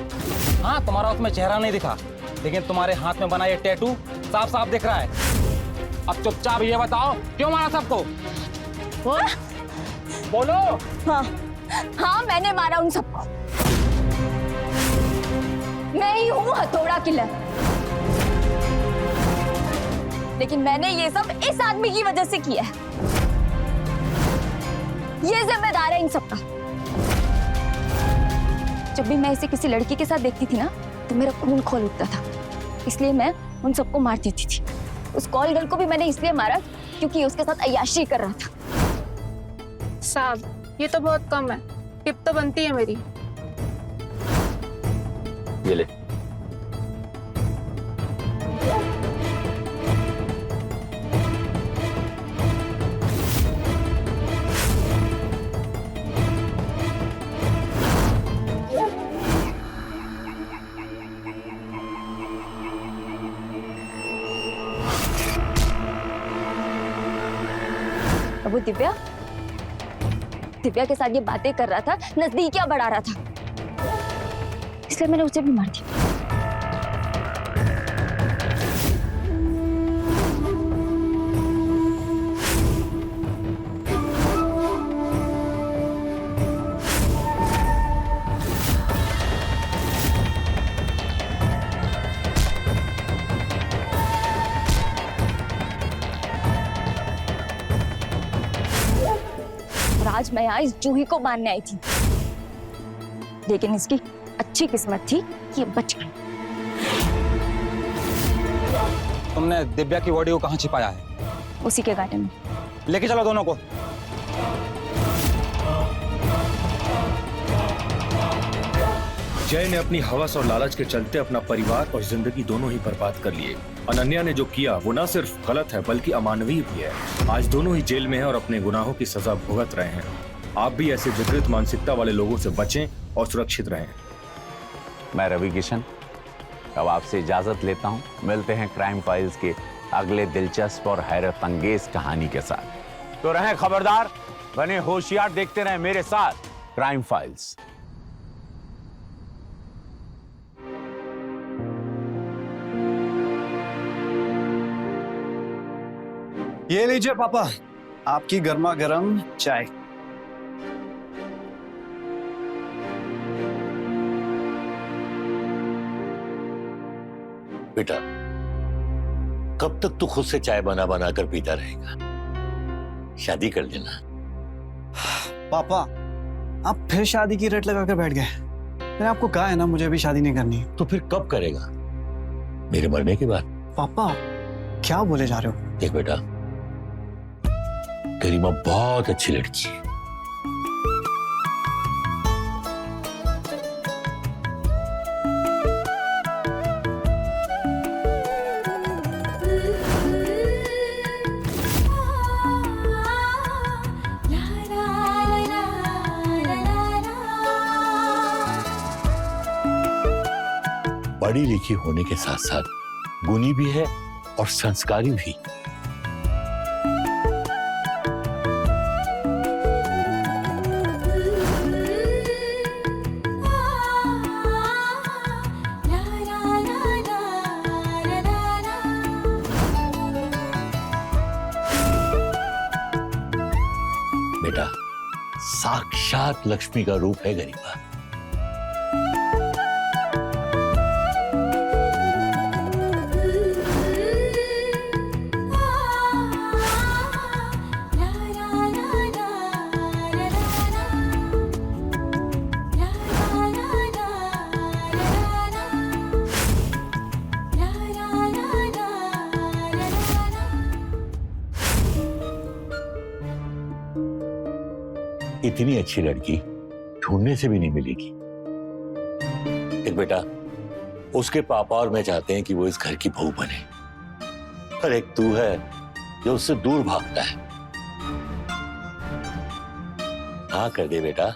हाँ, तुम्हारा उसमें चेहरा नहीं दिखा, लेकिन तुम्हारे हाथ में बना ये टैटू साफ साफ दिख रहा है। अब चुपचाप ये बताओ, क्यों मारा सबको? बोलो। हाँ हाँ, मैंने मारा उन सबको। मैं ही हूँ हथौड़ा किलर, लेकिन मैंने ये सब इस आदमी की वजह से किया है। ये जिम्मेदार है इन सबका। जब भी मैं इसे किसी लड़की के साथ देखती थी ना, तो मेरा खून खौल उठता था, इसलिए मैं उन सबको मार देती थी। उस कॉल गर्ल को भी मैंने इसलिए मारा क्योंकि उसके साथ अय्याशी कर रहा था। साहब, ये तो बहुत कम है, टिप तो बनती है मेरी। ये ले। अब वो दिव्या के साथ ये बातें कर रहा था, नजदीकियां बढ़ा रहा था, इसलिए मैंने उसे भी मार दिया। आज मैं यहाँ इस जूही को मारने आई थी, लेकिन इसकी अच्छी किस्मत थी कि ये बच गई। तुमने दिव्या की बॉडी को कहाँ छिपाया है? उसी के गार्डन में। लेके चलो दोनों को। जय ने अपनी हवस और लालच के चलते अपना परिवार और जिंदगी दोनों ही बर्बाद कर लिए। अनन्या ने जो किया वो न सिर्फ गलत है बल्कि अमानवीय भी है। आज दोनों ही जेल में हैं और अपने गुनाहों की सजा भुगत रहे हैं। आप भी ऐसे विकृत मानसिकता वाले लोगों से बचें और सुरक्षित रहें। मैं रवि किशन अब आपसे इजाजत लेता हूं। मिलते हैं क्राइम फाइल्स के अगले दिलचस्प और हैरत अंगेज कहानी के साथ। तो रहें खबरदार, बने होशियार, देखते रहें मेरे साथ क्राइम फाइल्स। ये लीजिए पापा, आपकी गर्मा गर्म चाय। बेटा, कब तक तू खुद से चाय बना बना कर पीता रहेगा? शादी कर लेना। पापा, आप फिर शादी की रट लगा कर बैठ गए। मैंने आपको कहा है ना, मुझे अभी शादी नहीं करनी। तो फिर कब करेगा? मेरे मरने के बाद? पापा क्या बोले जा रहे हो? देख बेटा, करीमा बहुत अच्छी लड़की है। पढ़ी लिखी होने के साथ साथ गुणी भी है और संस्कारी भी। बेटा, साक्षात लक्ष्मी का रूप है गरिमा। इतनी अच्छी लड़की ढूंढने से भी नहीं मिलेगी। एक बेटा, उसके पापा और मैं चाहते हैं कि वो इस घर की बहू बने, पर एक तू है जो उससे दूर भागता है। हाँ कर दे बेटा,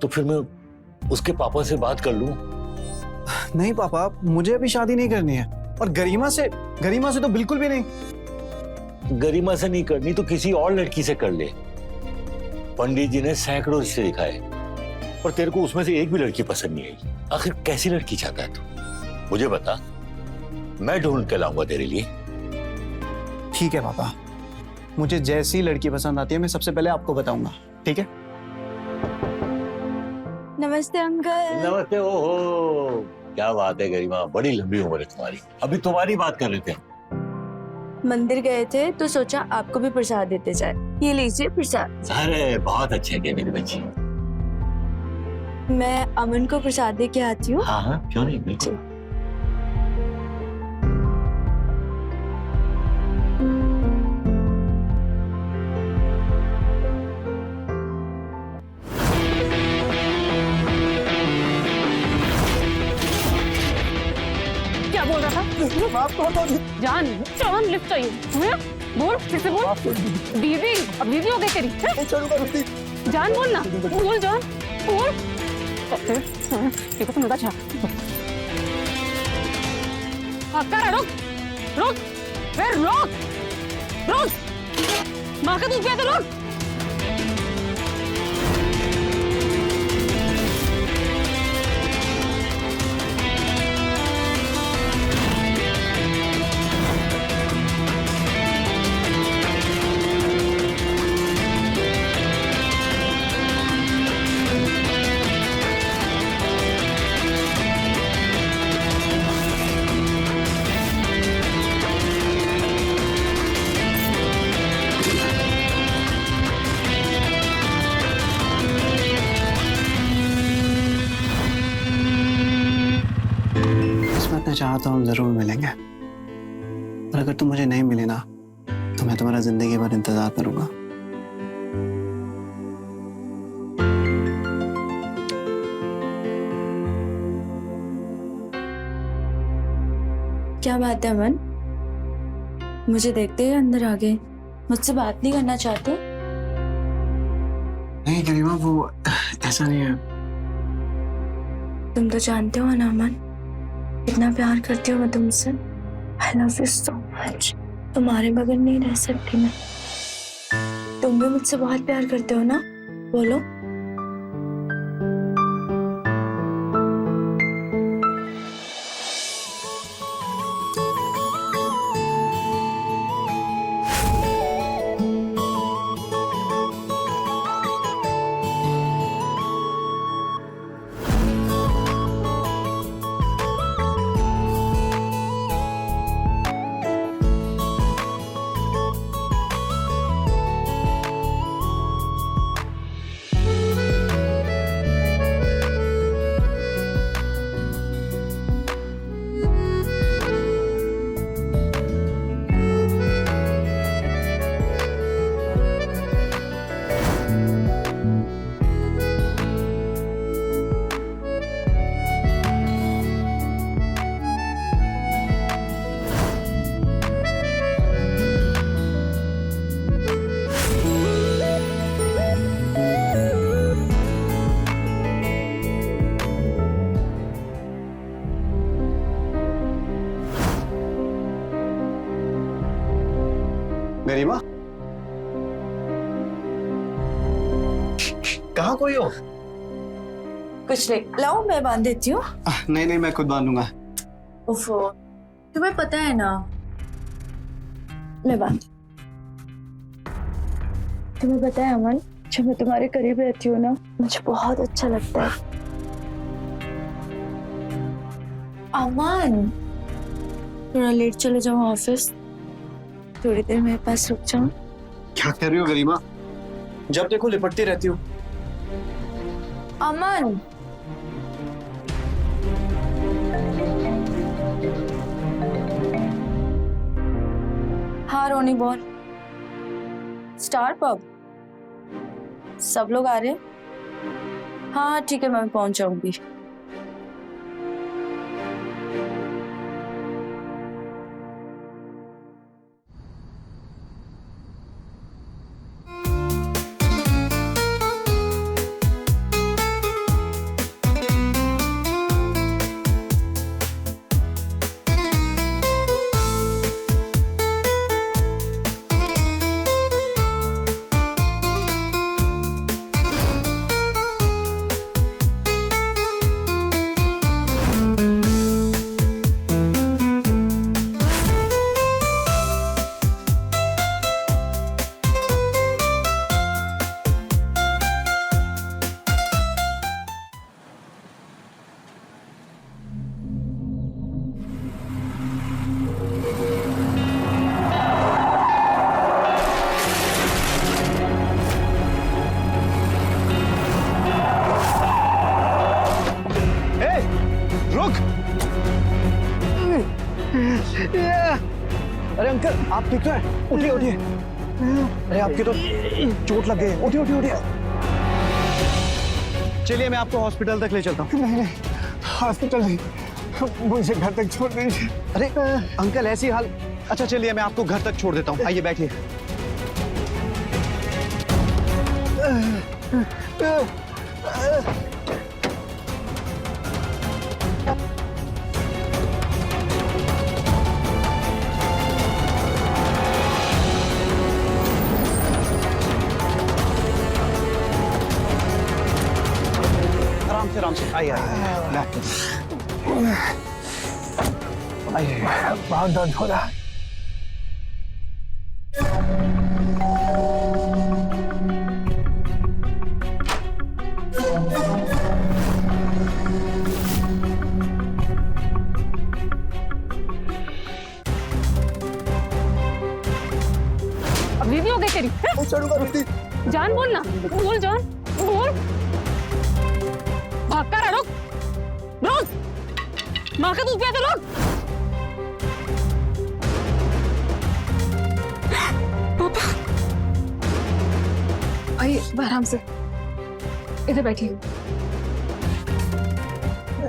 तो फिर मैं उसके पापा से बात कर लूं। नहीं पापा, मुझे अभी शादी नहीं करनी है, और गरिमा से तो बिल्कुल भी नहीं। गरिमा से नहीं करनी तो किसी और लड़की से कर ले। पंडित जी ने सैकड़ों रिश्ते दिखाए, पर तेरे को उसमें से एक भी लड़की पसंद नहीं आई। आखिर कैसी लड़की चाहता है तू? मुझे बता, मैं ढूंढ के लाऊंगा तेरे लिए। ठीक है पापा, मुझे जैसी लड़की पसंद आती है मैं सबसे पहले आपको बताऊंगा, ठीक है? नमस्ते अंकल। नमस्ते। ओहो, क्या बात है गरिमा, बड़ी लंबी उम्र है तुम्हारी। अभी तुम्हारी बात कर रहे थे। मंदिर गए थे तो सोचा आपको भी प्रसाद देते जाए, ये लीजिए प्रसाद। अरे बहुत अच्छे है मेरी बच्ची। मैं अमन को प्रसाद दे के आती हूँ। हाँ हाँ, क्यों नहीं, बिल्कुल। क्या बोल रहा था? जान जान लिफ्ट चाहिए तुम्हें? बोल, फिर से बोल। बीवी, अब बीवी हो गई तेरी हैं? जान बोल ना, बोल जान, बोल। देखो तुम अच्छा कर, रुक रुक, फिर रुक रुक, माँ का दूध पिया तो रुक। मैं चाहता हूँ जरूर मिलेंगे, और अगर तुम मुझे नहीं मिले ना तो मैं तुम्हारा जिंदगी भर इंतजार करूंगा। क्या बात है अमन, मुझे देखते ही अंदर आ गए, मुझसे बात नहीं करना चाहते? नहीं गरिमा, वो ऐसा नहीं है। तुम तो जानते हो ना अमन, कितना प्यार करती हूँ मैं तुमसे। I love you so much। तुम्हारे बगैर नहीं रह सकती मैं। तुम भी मुझसे बहुत प्यार करते हो ना? बोलो। गरिमा, कहाँ कोई हो? कुछ नहीं, लाओ मैं बांध देती हूँ। नहीं नहीं, मैं खुद बांधूंगा। उफ़ो, तुम्हें पता है ना, मैं बांध। तुम्हें पता है अमन, जब मैं तुम्हारे करीब रहती हूँ ना, मुझे बहुत अच्छा लगता है। अमन, थोड़ा लेट चले जाओ ऑफिस, थोड़ी देर मेरे पास रुक जाओ। क्या कर रही हो गरिमा? जब देखो लिपटती रहती हो। अमन, हाँ रोनी बोल। स्टार पब सब लोग आ रहे हैं? हाँ ठीक है, मैं पहुंच जाऊंगी। अरे अंकल, आप ठीक तो हैं? उठिए उठिए। अरे आपकी तो चोट लग गई। उठिए उठिए उठिए। चलिए मैं आपको हॉस्पिटल तक ले चलता हूँ। नहीं हॉस्पिटल नहीं, मुझे घर तक छोड़ दीजिए। अरे अंकल ऐसी हाल। अच्छा चलिए मैं आपको घर तक छोड़ देता हूँ, आइए बैठिए। आराम से आइए आइए। बहुत दर्द हो रहा है। अभी भी हो गई तेरी? जान बोल ना, बोल जान बोल। भाग कर रुक रुक, माँ का दूध पिया तो रुक। पापा आइए आराम से, इधर बैठिए।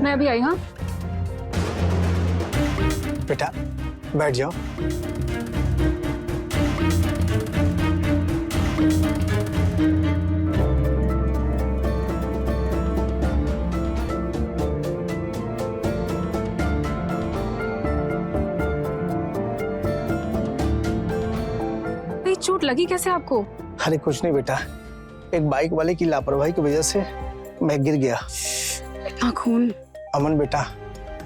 मैं अभी आई। हाँ बेटा बैठ जाओ। चोट लगी कैसे आपको? अरे कुछ नहीं बेटा, एक बाइक वाले की लापरवाही की वजह से मैं गिर गया। इतना खून। अमन बेटा,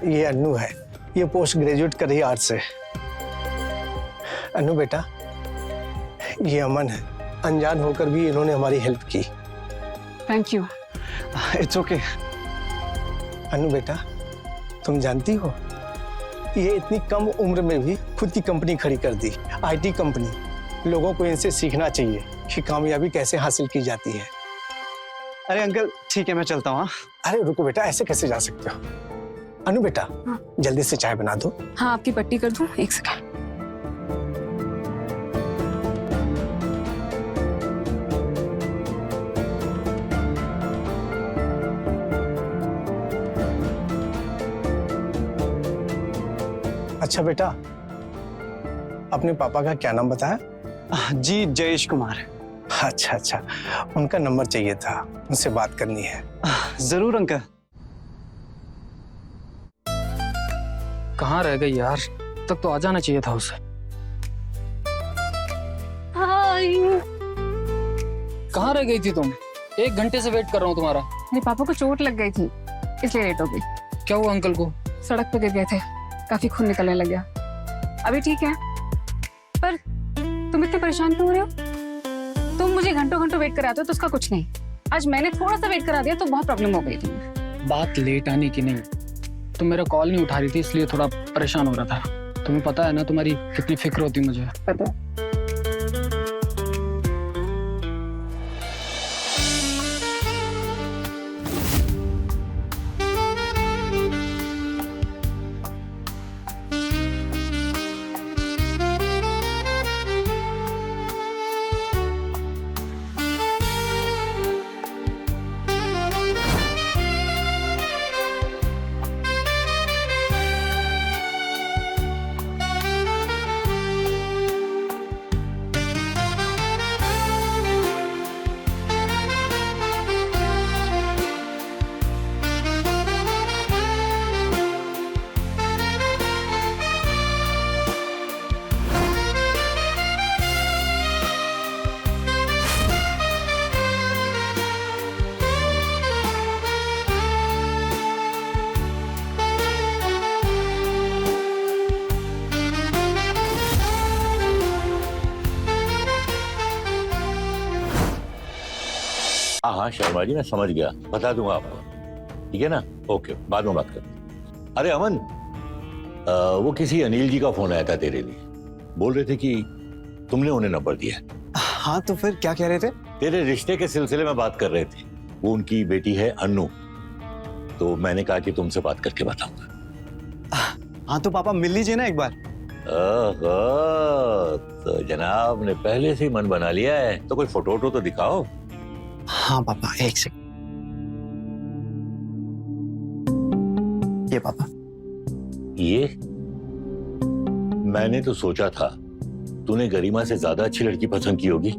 ये अन्नू है, ये पोस्ट ग्रेजुएट कर रही है आर्ट से। अन्नू बेटा, ये अमन है, अनजान होकर भी इन्होंने हमारी हेल्प की। Thank you. It's okay. Annu बेटा, तुम जानती हो ये इतनी कम उम्र में भी खुद की कंपनी खड़ी कर दी, आईटी कंपनी। लोगों को इनसे सीखना चाहिए कि कामयाबी कैसे हासिल की जाती है। अरे अंकल ठीक है, मैं चलता हूँ। अरे रुको बेटा, ऐसे कैसे जा सकते हो? अनु बेटा, जल्दी से चाय बना दो। हाँ आपकी पट्टी कर दूं, एक सेकंड। अच्छा बेटा, अपने पापा का क्या नाम बताया? जी जयेश कुमार। अच्छा अच्छा, उनका नंबर चाहिए था, उनसे बात करनी है। जरूर अंकल। कहाँ रह गई यार, तक तो आ जाना चाहिए था उसे। कहाँ रह गई थी तुम? 1 घंटे से वेट कर रहा हूँ तुम्हारा। मेरे पापा को चोट लग गई थी, इसलिए लेट हो गई। क्या हुआ अंकल को? सड़क पे गिर गए थे, काफी खून निकलने लग गया। अभी ठीक है, पर तुम इतने परेशान क्यों हो रहे हो? तुम मुझे घंटों घंटों वेट कराते हो तो उसका कुछ नहीं। आज मैंने थोड़ा सा वेट करा दिया तो बहुत प्रॉब्लम हो गई थी। बात लेट आने की नहीं, तुम मेरा कॉल नहीं उठा रही थी इसलिए थोड़ा परेशान हो रहा था। तुम्हें पता है ना तुम्हारी कितनी फिक्र होती है मुझे। पता। हाँ शर्मा जी, मैं समझ गया, बता दूंगा आपको, ठीक है ना? ओके, बाद में बात करते। अरे अमन, वो किसी अनिल जी का फोन आया था तेरे लिए, बोल रहे थे कि तुमने उन्हें नंबर दिया। हाँ तो फिर क्या कह रहे थे? तेरे रिश्ते के सिलसिले में बात कर रहे थे। वो उनकी बेटी है अनु, तो मैंने कहा कि तुमसे बात करके बताऊंगा। हाँ तो पापा मिल लीजिए ना एक बार। ओहो, तो जनाब ने पहले से ही मन बना लिया है, तो कोई फोटो वोटो तो दिखाओ। हाँ पापा, एक सेकंड। ये पापा। ये मैंने तो सोचा था तूने गरिमा से ज्यादा अच्छी लड़की पसंद की होगी,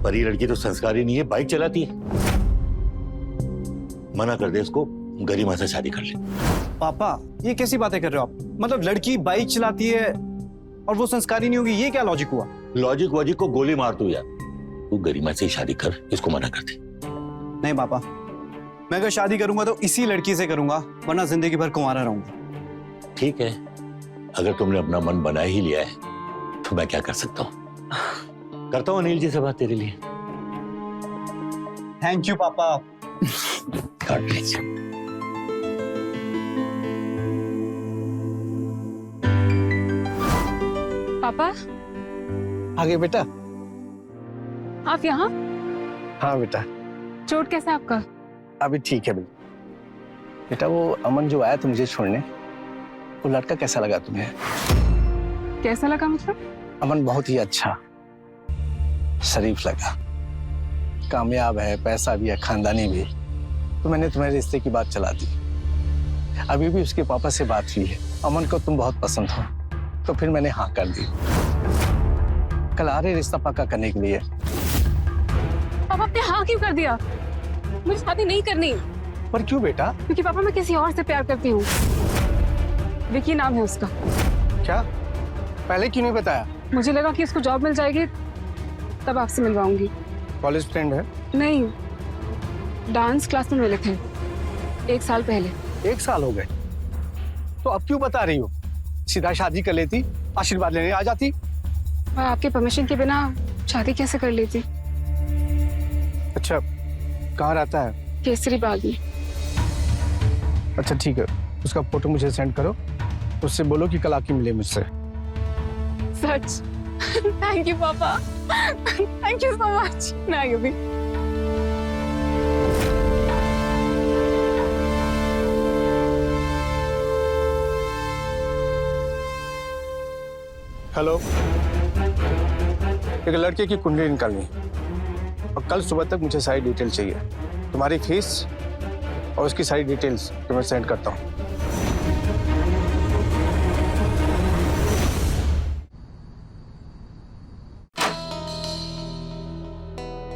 पर ये लड़की तो संस्कारी नहीं है, बाइक चलाती है। मना कर दे इसको, गरिमा से शादी कर ले। पापा ये कैसी बातें कर रहे हो आप? मतलब लड़की बाइक चलाती है और वो संस्कारी नहीं होगी, ये क्या लॉजिक हुआ? लॉजिक वॉजिक को गोली मार तू यार, तू गरिमा से ही शादी कर, इसको मना कर दे। नहीं पापा, मैं अगर शादी करूंगा तो इसी लड़की से करूंगा, वरना जिंदगी भर कुंवारा रहूंगा। ठीक है, अगर तुमने अपना मन बना ही लिया है तो मैं क्या कर सकता हूँ। करता हूँ अनिल जी से बात तेरे लिए। थैंक यू पापा। God bless you. पापा आगे बेटा। आप यहाँ? हाँ बेटा, चोट कैसा है आपका? अभी ठीक है बेटा। बेटा वो अमन जो आया था मुझे छोड़ने, वो लड़का कैसा लगा तुम्हें? कैसा लगा मतलब? अमन बहुत ही अच्छा, शरीफ लगा, कामयाब है, पैसा भी है, खानदानी भी। तो मैंने तुम्हारे रिश्ते की बात चला दी। अभी भी उसके पापा से बात हुई है, अमन को तुम बहुत पसंद हो, तो फिर मैंने हाँ कर दी। कल आ रहे रिश्ता पक्का करने के लिए। पापा आपने हाँ क्यों कर दिया? मुझे शादी नहीं करनी। पर क्यों बेटा? क्योंकि पापा मैं किसी और से प्यार करती हूँ। विकी नाम है उसका। क्या? पहले क्यों नहीं बताया? मुझे लगा कि उसको जॉब मिल जाएगी तब आपसे मिलवाऊंगी। कॉलेज फ्रेंड है? नहीं, डांस क्लास में मिले थे 1 साल पहले। 1 साल हो गए तो अब क्यों बता रही हो? सीधा शादी कर लेती, आशीर्वाद लेने आ जाती। मैं आपके परमिशन के बिना शादी कैसे कर लेती? अच्छा, कहाँ रहता है? केसरी बाग में। अच्छा ठीक है, उसका फोटो मुझे सेंड करो, उससे बोलो कि कल आके मिले मुझसे। सच? थैंक यू पापा, थैंक यू सो मच। मैं आई अभी। हेलो, एक लड़के की कुंडली निकालनी और कल सुबह तक मुझे सारी डिटेल चाहिए, तुम्हारी फीस और उसकी सारी डिटेल्स तो मैं सेंड करता हूँ।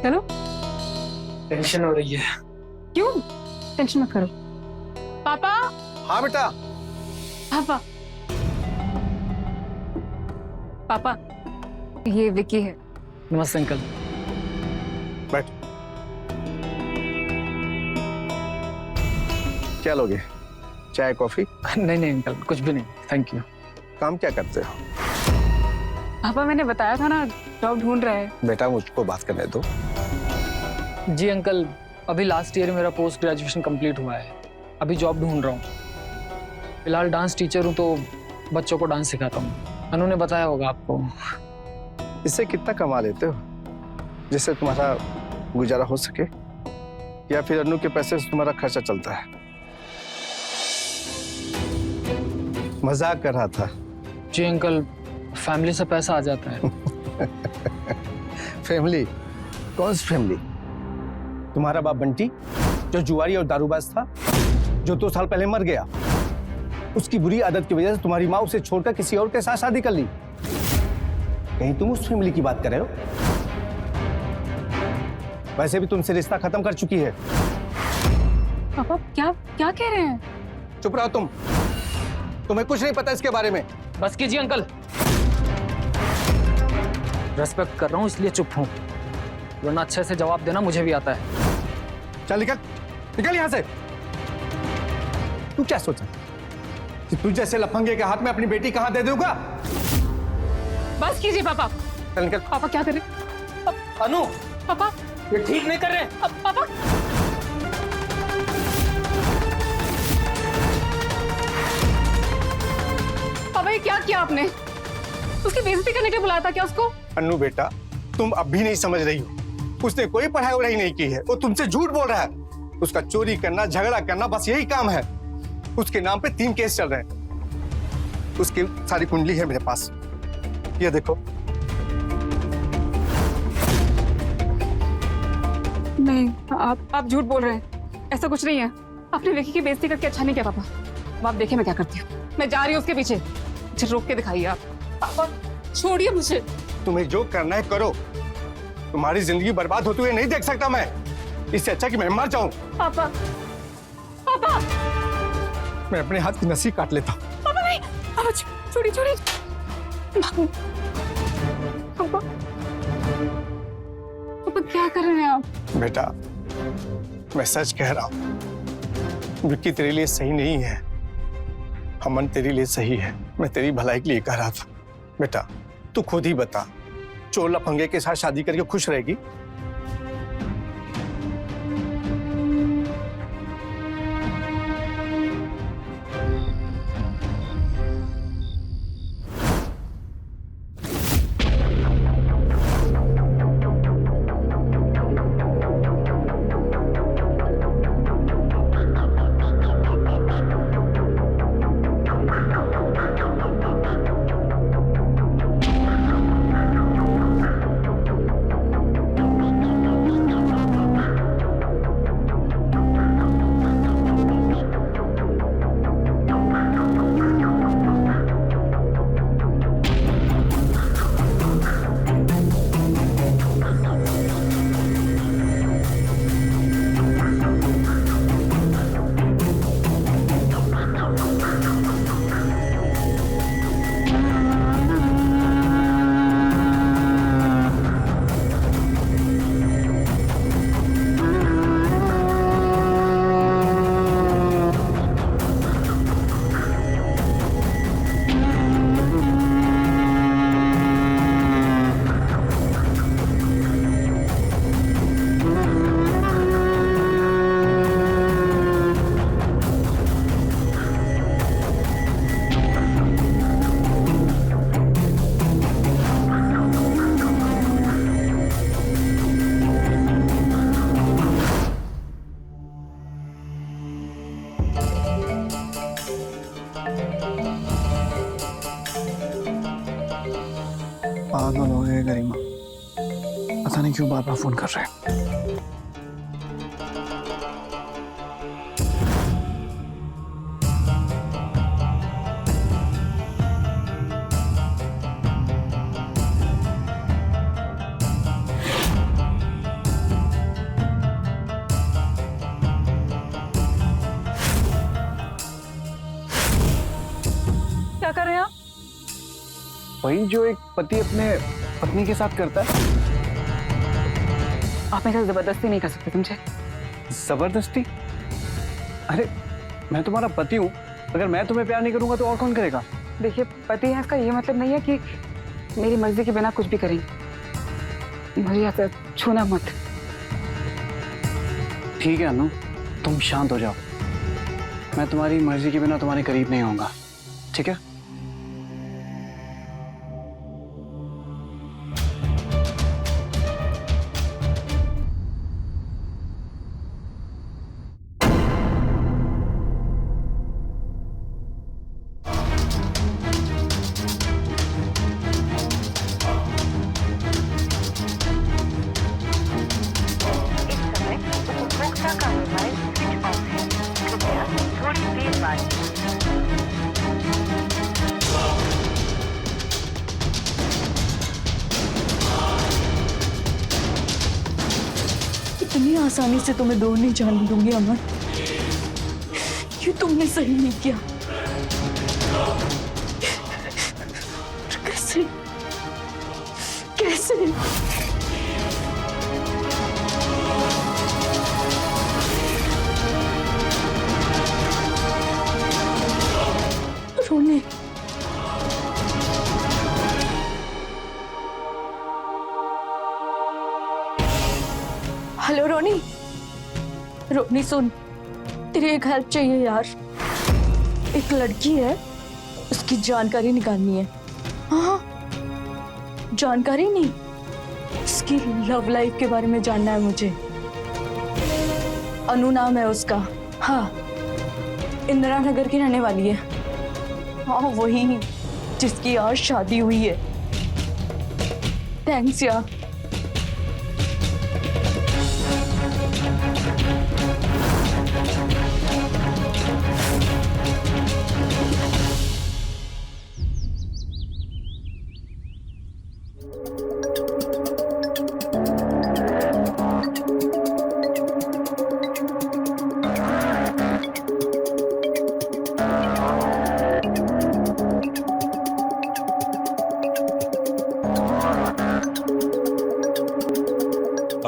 चलो। टेंशन हो रही है। क्यों? टेंशन मत करो। पापा। हाँ बेटा। पापा। पापा, ये विकी है। नमस्ते अंकल। बैठ। क्या लोगे? चाय कॉफी? नहीं नहीं अंकल, कुछ भी नहीं, थैंक यू। काम क्या करते हो? पापा मैंने बताया था ना, जॉब ढूंढ रहा है। बेटा मुझको बात करने दो। जी अंकल, अभी लास्ट ईयर मेरा पोस्ट ग्रेजुएशन कंप्लीट हुआ है, अभी जॉब ढूंढ रहा हूँ। फिलहाल डांस टीचर हूँ तो बच्चों को डांस सिखाता हूँ। अनु ने बताया होगा आपको। इससे कितना कमा लेते हो जिससे तुम्हारा गुजारा हो सके, या फिर अनु के पैसे से तुम्हारा खर्चा चलता है? मजाक कर रहा था। जी अंकल, फैमिली से पैसा आ जाता है। फैमिली? कौन सी फैमिली? तुम्हारा बाप बंटी जो जुआरी और दारूबाज था, जो 2 साल पहले मर गया, उसकी बुरी आदत की वजह से तुम्हारी माँ उसे छोड़कर किसी और के साथ शादी कर ली। कहीं तुम उस फैमिली की बात कर रहे हो? वैसे भी तुमसे रिश्ता खत्म कर चुकी है। पापा क्या क्या कह रहे हैं? चुप रहो तुम, तुम्हें कुछ नहीं पता इसके बारे में। बस कीजिए अंकल, रेस्पेक्ट कर रहा हूँ इसलिए चुप हूँ, वरना अच्छे से जवाब देना मुझे भी आता है। चल निकल, निकल यहाँ से। तू क्या सोचा कि तू जैसे लफंगे के हाथ में अपनी बेटी कहाँ दे दूंगा? बस कीजिए पापा। चल निकल। पापा क्या करें? अनु। पापा ये ठीक नहीं कर रहे। अब पापा पापा ये क्या किया आपने? उसकी बेइज्जती करने के लिए बुलाया था क्या उसको? अन्नू बेटा, तुम अब भी नहीं समझ रही हो। उसने कोई पढ़ाई वढ़ाई नहीं की है, वो तुमसे झूठ बोल रहा है। उसका चोरी करना, झगड़ा करना, बस यही काम है। उसके नाम पे 3 केस चल रहे हैं। उसकी सारी कुंडली है मेरे पास, ये देखो। नहीं, आप झूठ बोल रहे हैं। ऐसा कुछ नहीं है। आपने विकी की बेइज्जती करके अच्छा नहीं किया पापा। अब आप देखिए मैं क्या करती हूँ। मैं जा रही हूँ उसके पीछे। मुझे रोक के दिखाइए आप। पापा छोड़िए मुझे। तुम्हें जो करना है करो। तुम्हारी जिंदगी बर्बाद होते हुए नहीं देख सकता मैं। इससे अच्छा कि मैं मर जाऊं। पापा पापा मैं अपने हाथ की नसी काट लेता हूं। पापा नहीं, पापा छोड़िए छोड़िए। पापा पापा क्या कर रहे हैं आप? बेटा, मैं सच कह रहा हूं। विक्की तेरे लिए सही नहीं है, अमन तेरे लिए सही है। मैं तेरी भलाई के लिए कह रहा था। बेटा तू खुद ही बता, चोर लफंगे के साथ शादी करके खुश रहेगी? पागल हो गए गरिमा, पता नहीं क्यों बार बार फोन कर रहे हैं। क्या कर रहे हैं आप? वही जो एक पति अपने पत्नी के साथ करता है। आप मेरे साथ जबरदस्ती नहीं कर सकते, समझे? जबरदस्ती? अरे मैं तुम्हारा पति हूँ, अगर मैं तुम्हें प्यार नहीं करूंगा तो और कौन करेगा? देखिए, पति है इसका ये मतलब नहीं है कि मेरी मर्जी के बिना कुछ भी करेंगे। मुझे ऐसा छूना मत। ठीक है अनु, तुम शांत हो जाओ। मैं तुम्हारी मर्जी के बिना तुम्हारे करीब नहीं आऊंगा, ठीक है? इतनी आसानी से तुम्हें दूर नहीं जाने दूंगी अमन। ये तुमने सही नहीं किया। कैसे कैसे? रोने रोनी, रोनी सुन, तेरी एक हेल्प चाहिए यार। एक लड़की है, उसकी जानकारी निकालनी है। हाँ, जानकारी नहीं, उसकी लव लाइफ के बारे में जानना है मुझे। अनु नाम है उसका। हाँ, इंदिरा नगर की रहने वाली है। हाँ, वही जिसकी आज शादी हुई है। थैंक्स यार।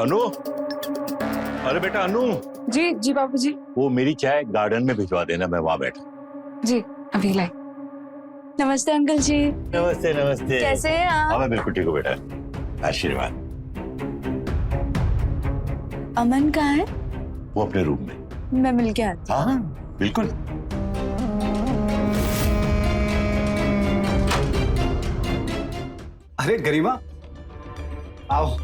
अनु, अरे बेटा अनु, जी जी बाबू जी। वो मेरी चाय गार्डन में भिजवा देना, मैं वहां बैठा। जी अभी लाई। नमस्ते अंकल जी। नमस्ते नमस्ते। कैसे हैं आप? हाँ मैं बिल्कुल ठीक हूँ बेटा, आशीर्वाद। अमन कहाँ है? वो अपने रूम में। मैं मिल के आती। हाँ बिल्कुल। अरे गरिमा, आओ।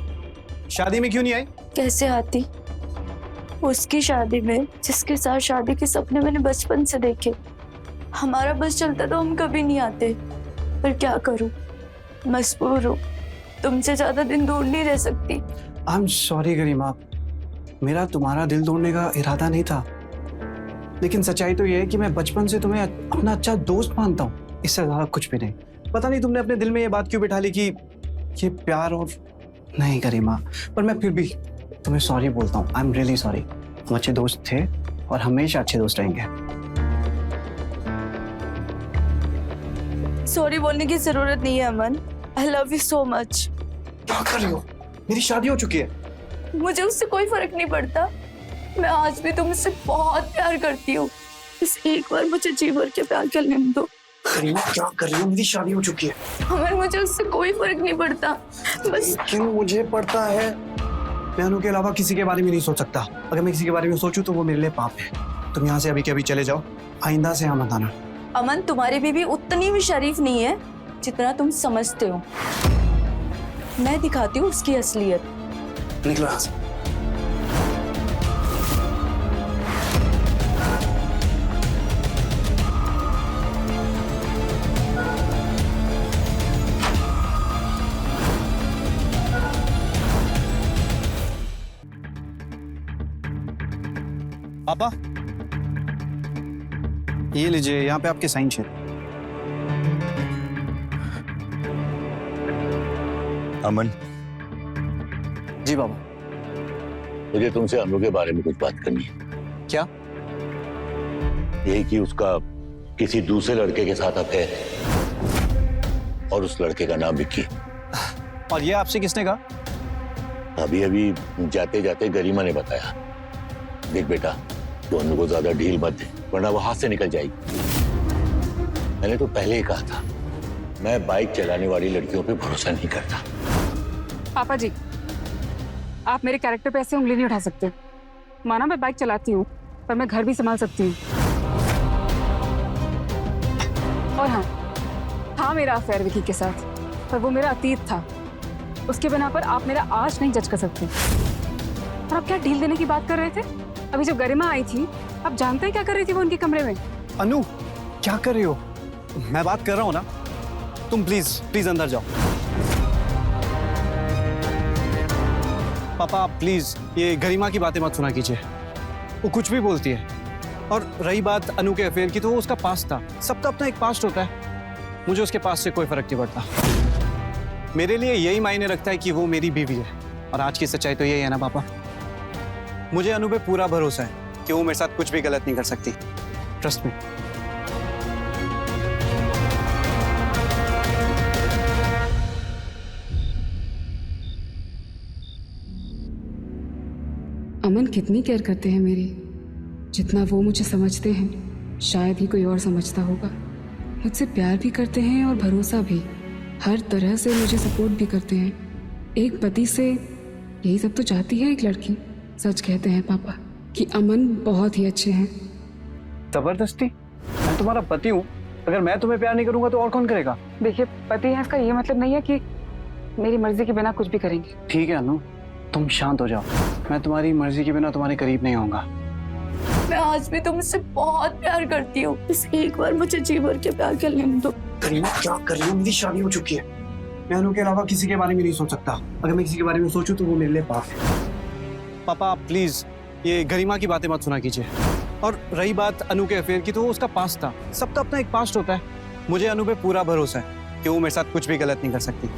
शादी में क्यों नहीं आई? कैसे आती? उसकी शादी में जिसके साथ शादी के सपने मैंने बचपन से देखे। हमारा बस चलता तो हम कभी नहीं आते, पर क्या करूं, मजबूर हूं। तुमसे ज्यादा दिन दूर नहीं रह सकती। आई एम सॉरी गरिमा, मेरा तुम्हारा दिल तोड़ने का इरादा नहीं था, लेकिन सच्चाई तो ये है कि मैं बचपन से तुम्हें अपना अच्छा दोस्त मानता हूँ, इससे ज्यादा कुछ भी नहीं। पता नहीं तुमने अपने दिल में ये बात क्यों बिठा ली कि ये प्यार और नहीं गरिमा, पर मैं फिर भी तुम्हें सॉरी बोलता हूँ। I am really sorry. हम अच्छे दोस्त थे और हमेशा अच्छे दोस्त रहेंगे। सॉरी बोलने की जरूरत नहीं है Aman. I love you so much. क्या कर रही हो? मेरी शादी हो चुकी है। मुझे उससे कोई फर्क नहीं पड़ता। मैं आज भी तुमसे बहुत प्यार करती हूँ। बस एक बार मुझे जी भर के प्यार कर लेने दो। क्या कर रही हो? मेरी शादी हो चुकी है। अमन मुझे उससे कोई फर्क नहीं पड़ता, बस। लेकिन मुझे पड़ता है। मैं अनु के अलावा किसी के बारे में नहीं सोच सकता। अगर मैं किसी के बारे में सोचूं तो वो मेरे लिए पाप है। तुम यहाँ से अभी के अभी चले जाओ, आइंदा से यहाँ मत आना। अमन तुम्हारी बीवी उतनी भी शरीफ नहीं है जितना तुम समझते हो। मैं दिखाती हूँ उसकी असलियत। निकलो यहाँ से। पापा, ये लीजिए, यहाँ पे आपके साइन चाहिए। अमन। जी बाबा। मुझे तुमसे अनु के बारे में कुछ बात करनी है। क्या? यही कि उसका किसी दूसरे लड़के के साथ अफेयर है और उस लड़के का नाम विक्की। और ये आपसे किसने कहा? अभी अभी जाते जाते गरिमा ने बताया। देख बेटा, तो अनु को ज्यादा ढील मत दे, वरना वो हाथ से निकल जाएगी। मैंने तो पहले ही कहा था, मैं बाइक चलाने वाली लड़कियों पे भरोसा नहीं करता। पापा जी, आप मेरे कैरेक्टर पे ऐसे उंगली नहीं उठा सकते। माना मैं बाइक चलाती हूँ, पर मैं घर भी संभाल सकती हूँ। और हाँ, मेरा अफेयर विकी के साथ, पर वो मेरा अतीत था। उसके बिना पर आप मेरा आज नहीं जज कर सकते। और आप क्या डील देने की बात कर रहे थे? अभी जब गरिमा आई थी, आप जानते हैं क्या कर रही थी वो उनके कमरे में? अनु, क्या कर रही हो? मैं बात कर रहा हूँ ना। तुम प्लीज प्लीज अंदर जाओ। पापा आप प्लीज ये गरिमा की बातें मत सुना कीजिए। वो कुछ भी बोलती है। और रही बात अनु के अफेयर की, तो वो उसका पास्ट था। सबका अपना एक पास्ट होता है। मुझे उसके पास्ट से कोई फर्क नहीं पड़ता। मेरे लिए यही मायने रखता है कि वो मेरी बीवी है। और आज की सच्चाई तो यही है ना पापा। मुझे अनु पे पूरा भरोसा है कि वो मेरे साथ कुछ भी गलत नहीं कर सकती। Trust me. अमन कितनी केयर करते हैं मेरी, जितना वो मुझे समझते हैं शायद ही कोई और समझता होगा। मुझसे प्यार भी करते हैं और भरोसा भी। हर तरह से मुझे सपोर्ट भी करते हैं। एक पति से यही सब तो चाहती है एक लड़की। सच कहते हैं पापा कि अमन बहुत ही अच्छे हैं। जबरदस्ती? मैं तुम्हारा पति हूँ, अगर मैं तुम्हें प्यार नहीं करूंगा तो और कौन करेगा? देखिए पति है इसका ये मतलब नहीं है कि मेरी मर्जी के बिना कुछ भी करेंगे। ठीक है अनु, तुम शांत हो जाओ। मैं तुम्हारी मर्जी के बिना तुम्हारे करीब नहीं आऊंगा। मैं आज भी तुमसे बहुत प्यार करती हूँ, बस एक बार मुझे जी भर के प्यार कर लेने दो। करीना क्या कर रही हो? मेरी शादी हो चुकी है, मैं अनु के अलावा किसी के बारे में नहीं सोच सकता। अगर मैं किसी के बारे में सोचूं तो वो मेरे लिए पाप है। पापा आप प्लीज ये गरिमा की बातें मत सुना कीजिए। और रही बात अनु के अफेयर की, तो वो उसका पास्ट था। सबका अपना एक पास्ट होता है। मुझे अनु पे पूरा भरोसा है कि वो मेरे साथ कुछ भी गलत नहीं कर सकती।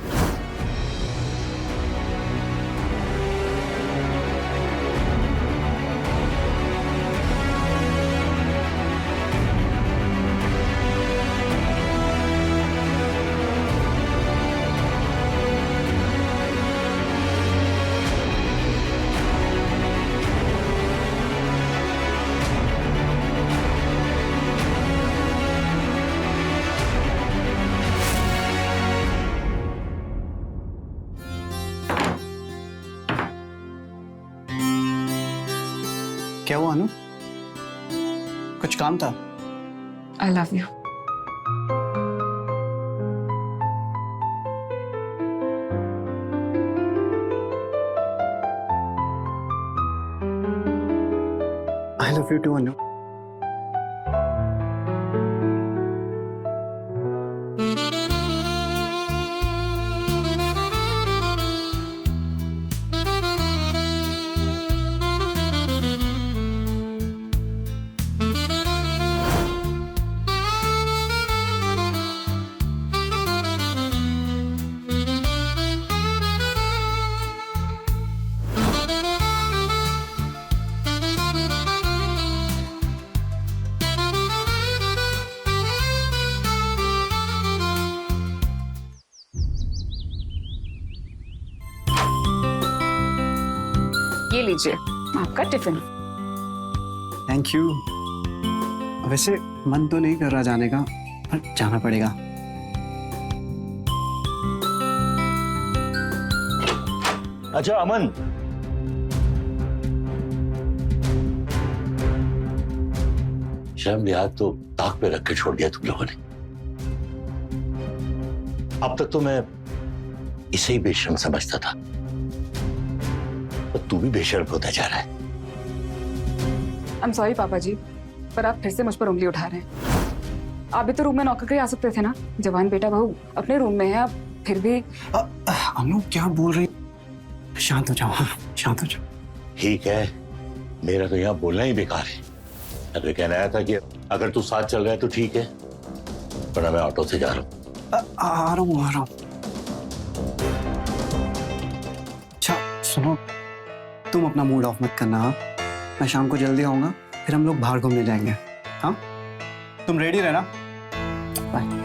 क्या हुआ अनु? कुछ काम था? I love you. I love you too Anu. ये लीजिए आपका टिफिन। Thank you. वैसे मन तो नहीं कर रहा जाने का, पर जाना पड़ेगा। अच्छा अमन, शर्म लिहाज तो ताक पे रख के छोड़ दिया तुम लोगों ने। अब तक तो मैं इसे ही बेशर्म समझता था, तू भी बेशर्म होता जा रहा है। आई एम सॉरी पापा जी, पर आप फिर से मुझ पर उंगली उठा रहे हैं। आप भी तो रूम में नौकर के आ सकते थे ना। जवान बेटा बहू अपने रूम में है, आप फिर भी। अनु क्या बोल रही? शांत हो जाओ, शांत हो जाओ। ठीक है, मेरा तो यहाँ बोलना ही बेकार है। मैं तो कहना आया था कि अगर तू साथ चल रहा है तो ठीक है, वरना मैं ऑटो से जा रहा हूँ। आ रहा हूँ। अच्छा सुनो, तुम अपना मूड ऑफ मत करना। हाँ, मैं शाम को जल्दी आऊंगा, फिर हम लोग बाहर घूमने जाएंगे। हाँ, तुम रेडी रहना। बाय।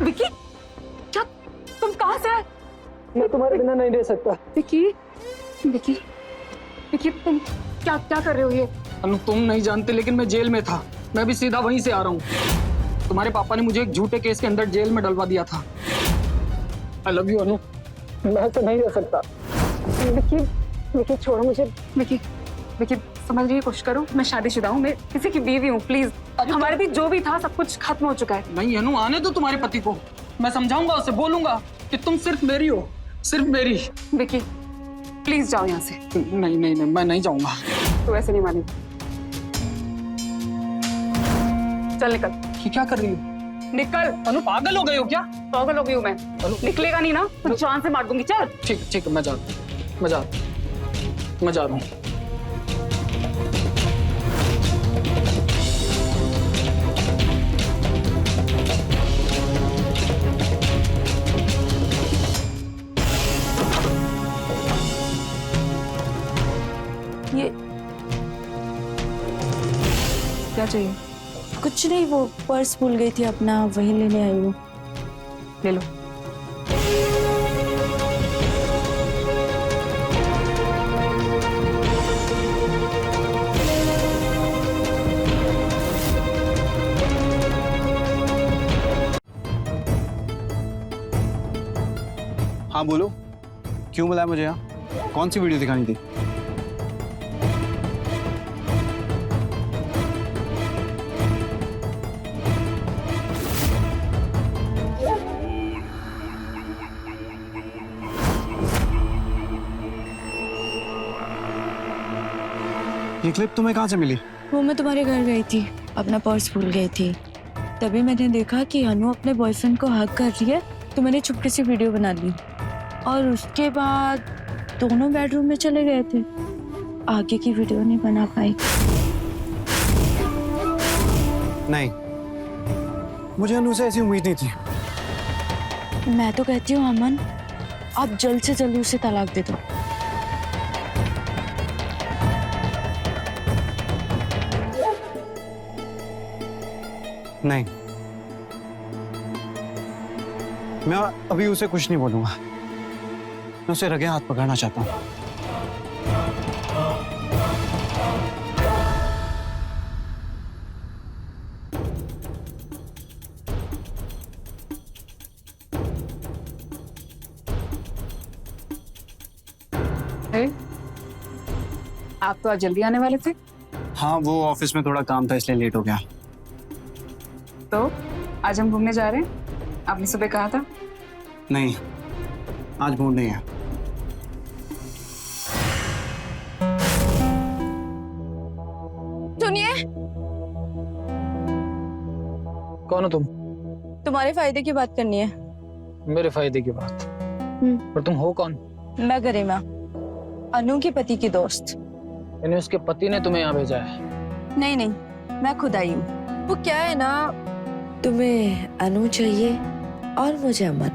विकी, क्या तुम कहाँ से आए? मैं तुम्हारे बिना नहीं रह सकता। विकी, विकी, विकी तुम क्या क्या कर रहे हो ये? अनु तुम नहीं जानते, लेकिन मैं जेल में था। मैं भी सीधा वहीं से आ रहा हूँ। तुम्हारे पापा ने मुझे एक झूठे केस के अंदर जेल में डलवा दिया था। आई लव यू अनु, मैं ऐसे नहीं रह सकता। विकी, विकी छोड़ो मुझे। विकी, विकी समझने की कोशिश करो, मैं शादीशुदा हूँ, मैं किसी की बीवी हूँ। प्लीज, हमारे बीच जो भी था सब कुछ खत्म हो चुका है। नहीं अनु, आने दो तुम्हारे पति को। मैं समझाऊंगा उसे, बोलूंगा कि तुम सिर्फ मेरी हो, सिर्फ मेरी। विकी प्लीज जाओ यहाँ से। नहीं नहीं नहीं, मैं नहीं जाऊंगा। तू ऐसे नहीं मानेगी। चल निकल। ये क्या कर रही हो? निकल। अनु पागल हो गई हो क्या? पागल हो गई हूँ मैं। निकलेगा नहीं ना तो जान से मार दूंगी। चल। ठीक ठीक, मैं जा रहा हूँ। ये क्या चाहिए? कुछ नहीं, वो पर्स भूल गई थी अपना, वही लेने आई हूँ। ले लो। हाँ बोलो, क्यों बुलाया मुझे यहाँ? कौन सी वीडियो दिखानी थी? ये क्लिप तुम्हें कहाँ से मिली? वो मैं तुम्हारे घर गई थी, अपना पर्स भूल गई थी, तभी मैंने देखा कि अनु अपने बॉयफ्रेंड को हग कर रही है, तो मैंने चुपके से वीडियो बना ली और उसके बाद दोनों बेडरूम में चले गए थे। आगे की वीडियो नहीं बना पाई। नहीं, मुझे अनु से ऐसी उम्मीद नहीं थी। मैं तो कहती हूँ अमन, आप जल्द से जल्द उसे तलाक दे दो। नहीं, मैं अभी उसे कुछ नहीं बोलूंगा। मैं उसे रगे हाथ पकड़ना चाहता हूँ। आप तो आज जल्दी आने वाले थे, हाँ, वो ऑफिस में थोड़ा काम था इसलिए लेट हो गया। तो आज हम घूमने जा रहे हैं, आपने सुबह कहा था। नहीं, आज मूड नहीं है। सुनिए, कौन हो तुम? तुम्हारे फायदे की बात करनी है। मेरे फायदे की बात? पर तुम हो कौन? मैं गरिमा, अनु के पति की दोस्त। यानी उसके पति ने तुम्हें यहाँ भेजा है? नहीं नहीं, मैं खुद आई हूँ। वो क्या है ना, तुम्हें अनु चाहिए और मुझे अमन,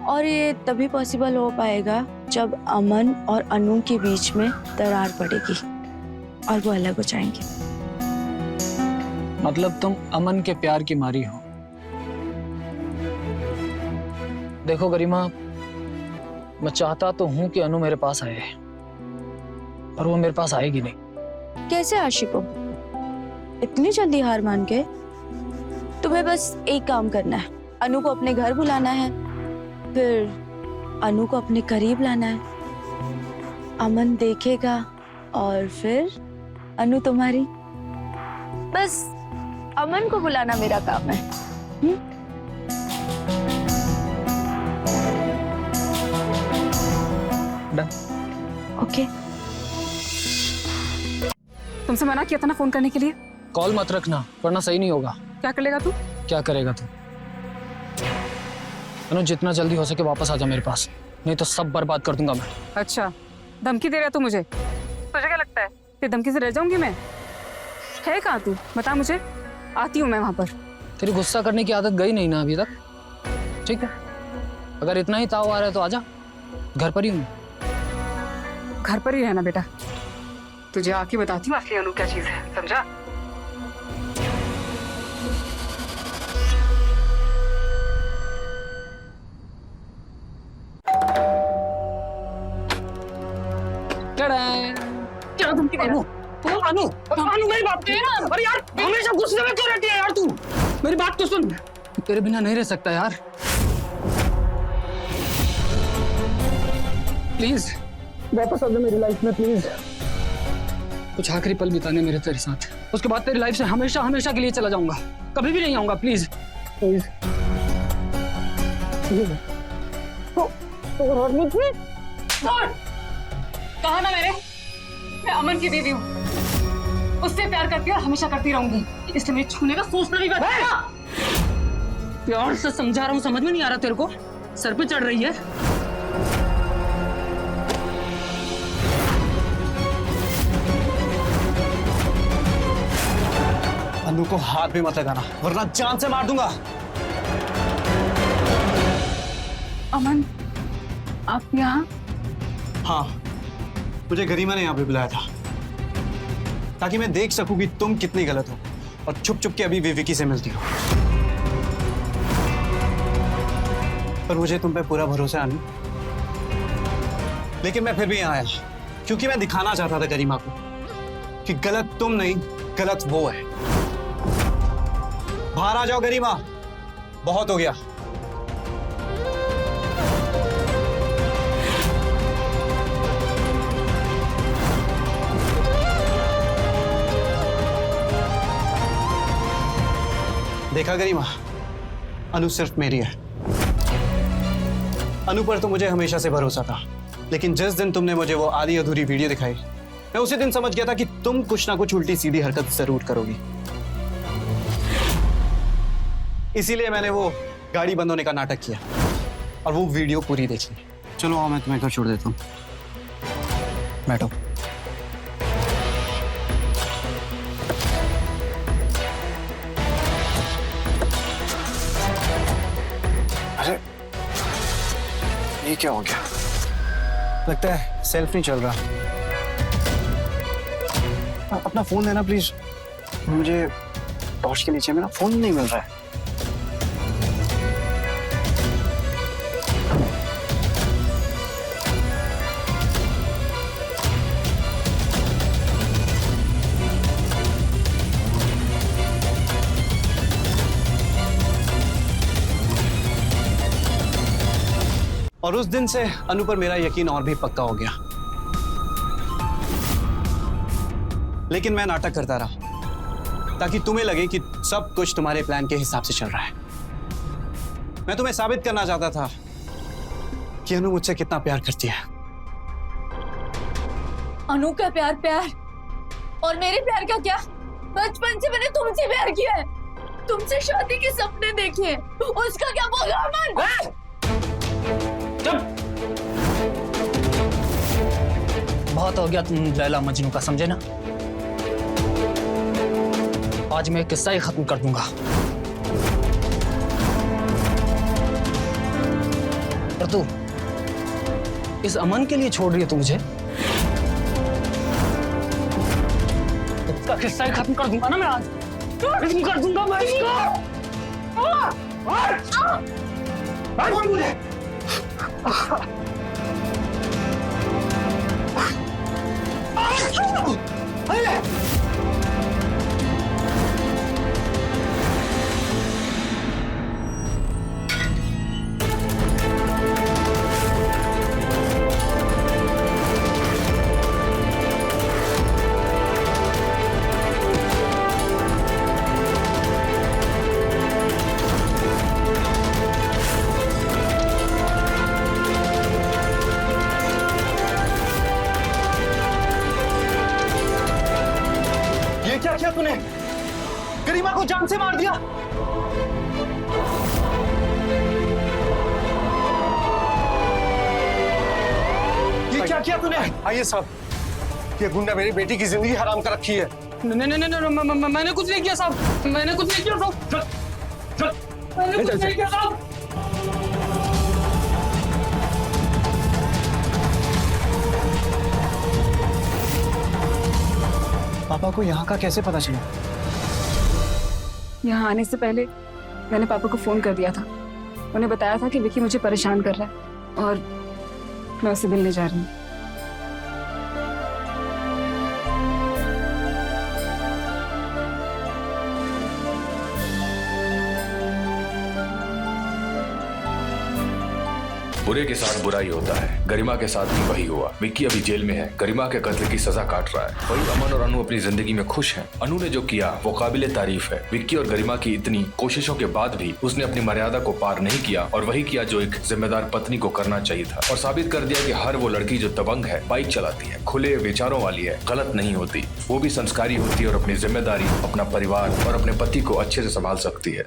और ये तभी पॉसिबल हो पाएगा जब अमन और अनु के बीच में दरार पड़ेगी और वो अलग हो जाएंगे। मतलब तुम अमन के प्यार की मारी हो? देखो गरिमा, मैं चाहता तो हूं कि अनु मेरे पास आए, पर वो मेरे पास आएगी नहीं। कैसे आशिक हो? इतनी जल्दी हार मान के? तुम्हें बस एक काम करना है, अनु को अपने घर बुलाना है, फिर अनु को अपने करीब लाना है, अमन देखेगा और फिर अनु तुम्हारी। बस अमन को बुलाना मेरा काम है। ओके। तुमसे मना किया था ना फोन करने के लिए। कॉल मत रखना वरना सही नहीं होगा। क्या कर लेगा तू? क्या करेगा तू? अनु, जितना जल्दी हो सके वापस आ जा मेरे पास, नहीं तो सब बर्बाद कर दूंगा मैं। अच्छा, धमकी दे रहा तू मुझे? तुझे क्या लगता है कि धमकी से रह जाऊंगी मैं? है कहाँ तू? बता मुझे, आती हूँ मैं वहां पर। तेरी गुस्सा करने की आदत गई नहीं ना अभी तक? ठीक है, अगर इतना ही ताव आ रहा है तो आजा, घर पर ही हूँ। घर पर ही रहना बेटा, तुझे आके बताती हूँ असली अनु क्या चीज है, समझा? क्या धमकी दे रहा है? अनु, अनु मेरी बात सुन। अरे यार, हमेशा गुस्से में क्यों रहती है यार तू? मेरी बात तो सुन। तेरे बिना नहीं रह सकता यार, प्लीज वापस आ जा मेरी लाइफ में प्लीज। कुछ आखिरी पल बिताने मेरे तेरे साथ, उसके बाद तेरी लाइफ से हमेशा हमेशा के लिए चला जाऊंगा, कभी भी नहीं आऊंगा। Please please. कहा ना मैं अमन की बीवी हूँ, उससे प्यार करती हूँ और हमेशा करती रहूंगी, इसलिए मुझे छूने का सोचना भी बंद कर। प्यार से समझा रहा हूँ, समझ में नहीं आ रहा तेरे को? सर पे चढ़ रही है। अनु को हाथ भी मत लगाना वरना जान से मार दूंगा। अमन, आप यहाँ? हाँ, मुझे गरिमा ने यहाँ पे बुलाया था ताकि मैं देख सकूं कि तुम कितनी गलत हो और छुप छुप के अभी भी विकी से मिलती हो। पर मुझे तुम पे पूरा भरोसा है अनु, लेकिन मैं फिर भी यहाँ आया क्योंकि मैं दिखाना चाहता था गरिमा को कि गलत तुम नहीं, गलत वो है। बाहर आ जाओ गरिमा, बहुत हो गया। देखा गरिमा, अनु सिर्फ मेरी है। अनु पर तो मुझे हमेशा से भरोसा था, लेकिन जिस दिन तुमने मुझे वो आधी अधूरी वीडियो दिखाई, मैं उसी दिन समझ गया था कि तुम कुछ ना कुछ उल्टी सीधी हरकत जरूर करोगी। इसीलिए मैंने वो गाड़ी बंद होने का नाटक किया और वो वीडियो पूरी देखी। चलो आओ, मैं तुम्हें घर छोड़ देता हूँ, बैठो। अरे ये क्या हो गया? लगता है सेल्फ नहीं चल रहा। अपना फोन देना प्लीज, मुझे टॉर्च के नीचे मेरा फोन नहीं मिल रहा है। और उस दिन से अनु पर मेरा यकीन और भी पक्का हो गया, लेकिन मैं नाटक करता रहा ताकि तुम्हें लगे कि सब कुछ तुम्हारे प्लान के हिसाब से चल रहा है। मैं तुम्हें साबित करना चाहता था कि अनु मुझसे कितना प्यार करती है। अनु का प्यार प्यार और मेरे प्यार का क्या? बचपन से मैंने तुमसे प्यार किया है, तुमसे शादी के सपने देखे हैं, उसका क्या बोला मन? बहुत हो गया तुम लैला मजनू का, समझे ना? आज मैं किस्सा ही खत्म कर दूंगा। और तू इस अमन के लिए छोड़ रही है तू मुझे? इसका किस्सा ही खत्म कर दूंगा ना मैं आज, खत्म कर दूंगा मैं इसको। क्या किया तूने? गरिमा को जान से मार दिया। ये क्या किया तूने? आइए साहब, ये गुंडा मेरी बेटी की जिंदगी हराम कर रखी है। नहीं, मैंने कुछ नहीं किया साहब, मैंने कुछ नहीं किया साहब, मैंने कुछ नहीं किया साहब। पापा को यहाँ का कैसे पता चला? यहाँ आने से पहले मैंने पापा को फोन कर दिया था, उन्हें बताया था कि विकी मुझे परेशान कर रहा है और मैं उसे मिलने जा रही हूँ। बुरे के साथ बुरा ही होता है, गरिमा के साथ भी वही हुआ। विक्की अभी जेल में है, गरिमा के कत्ल की सजा काट रहा है। वही अमन और अनु अपनी जिंदगी में खुश हैं। अनु ने जो किया वो काबिले तारीफ है। विक्की और गरिमा की इतनी कोशिशों के बाद भी उसने अपनी मर्यादा को पार नहीं किया और वही किया जो एक जिम्मेदार पत्नी को करना चाहिए था, और साबित कर दिया कि हर वो लड़की जो दबंग है, बाइक चलाती है, खुले विचारों वाली है, गलत नहीं होती, वो भी संस्कारी होती है और अपनी जिम्मेदारी, अपना परिवार और अपने पति को अच्छे से संभाल सकती है।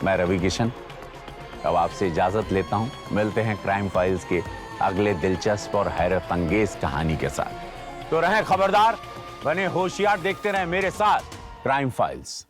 मैं रवि किशन अब आपसे इजाजत लेता हूं। मिलते हैं क्राइम फाइल्स के अगले दिलचस्प और हैरत अंगेज कहानी के साथ। तो रहें खबरदार, बने होशियार, देखते रहें मेरे साथ क्राइम फाइल्स।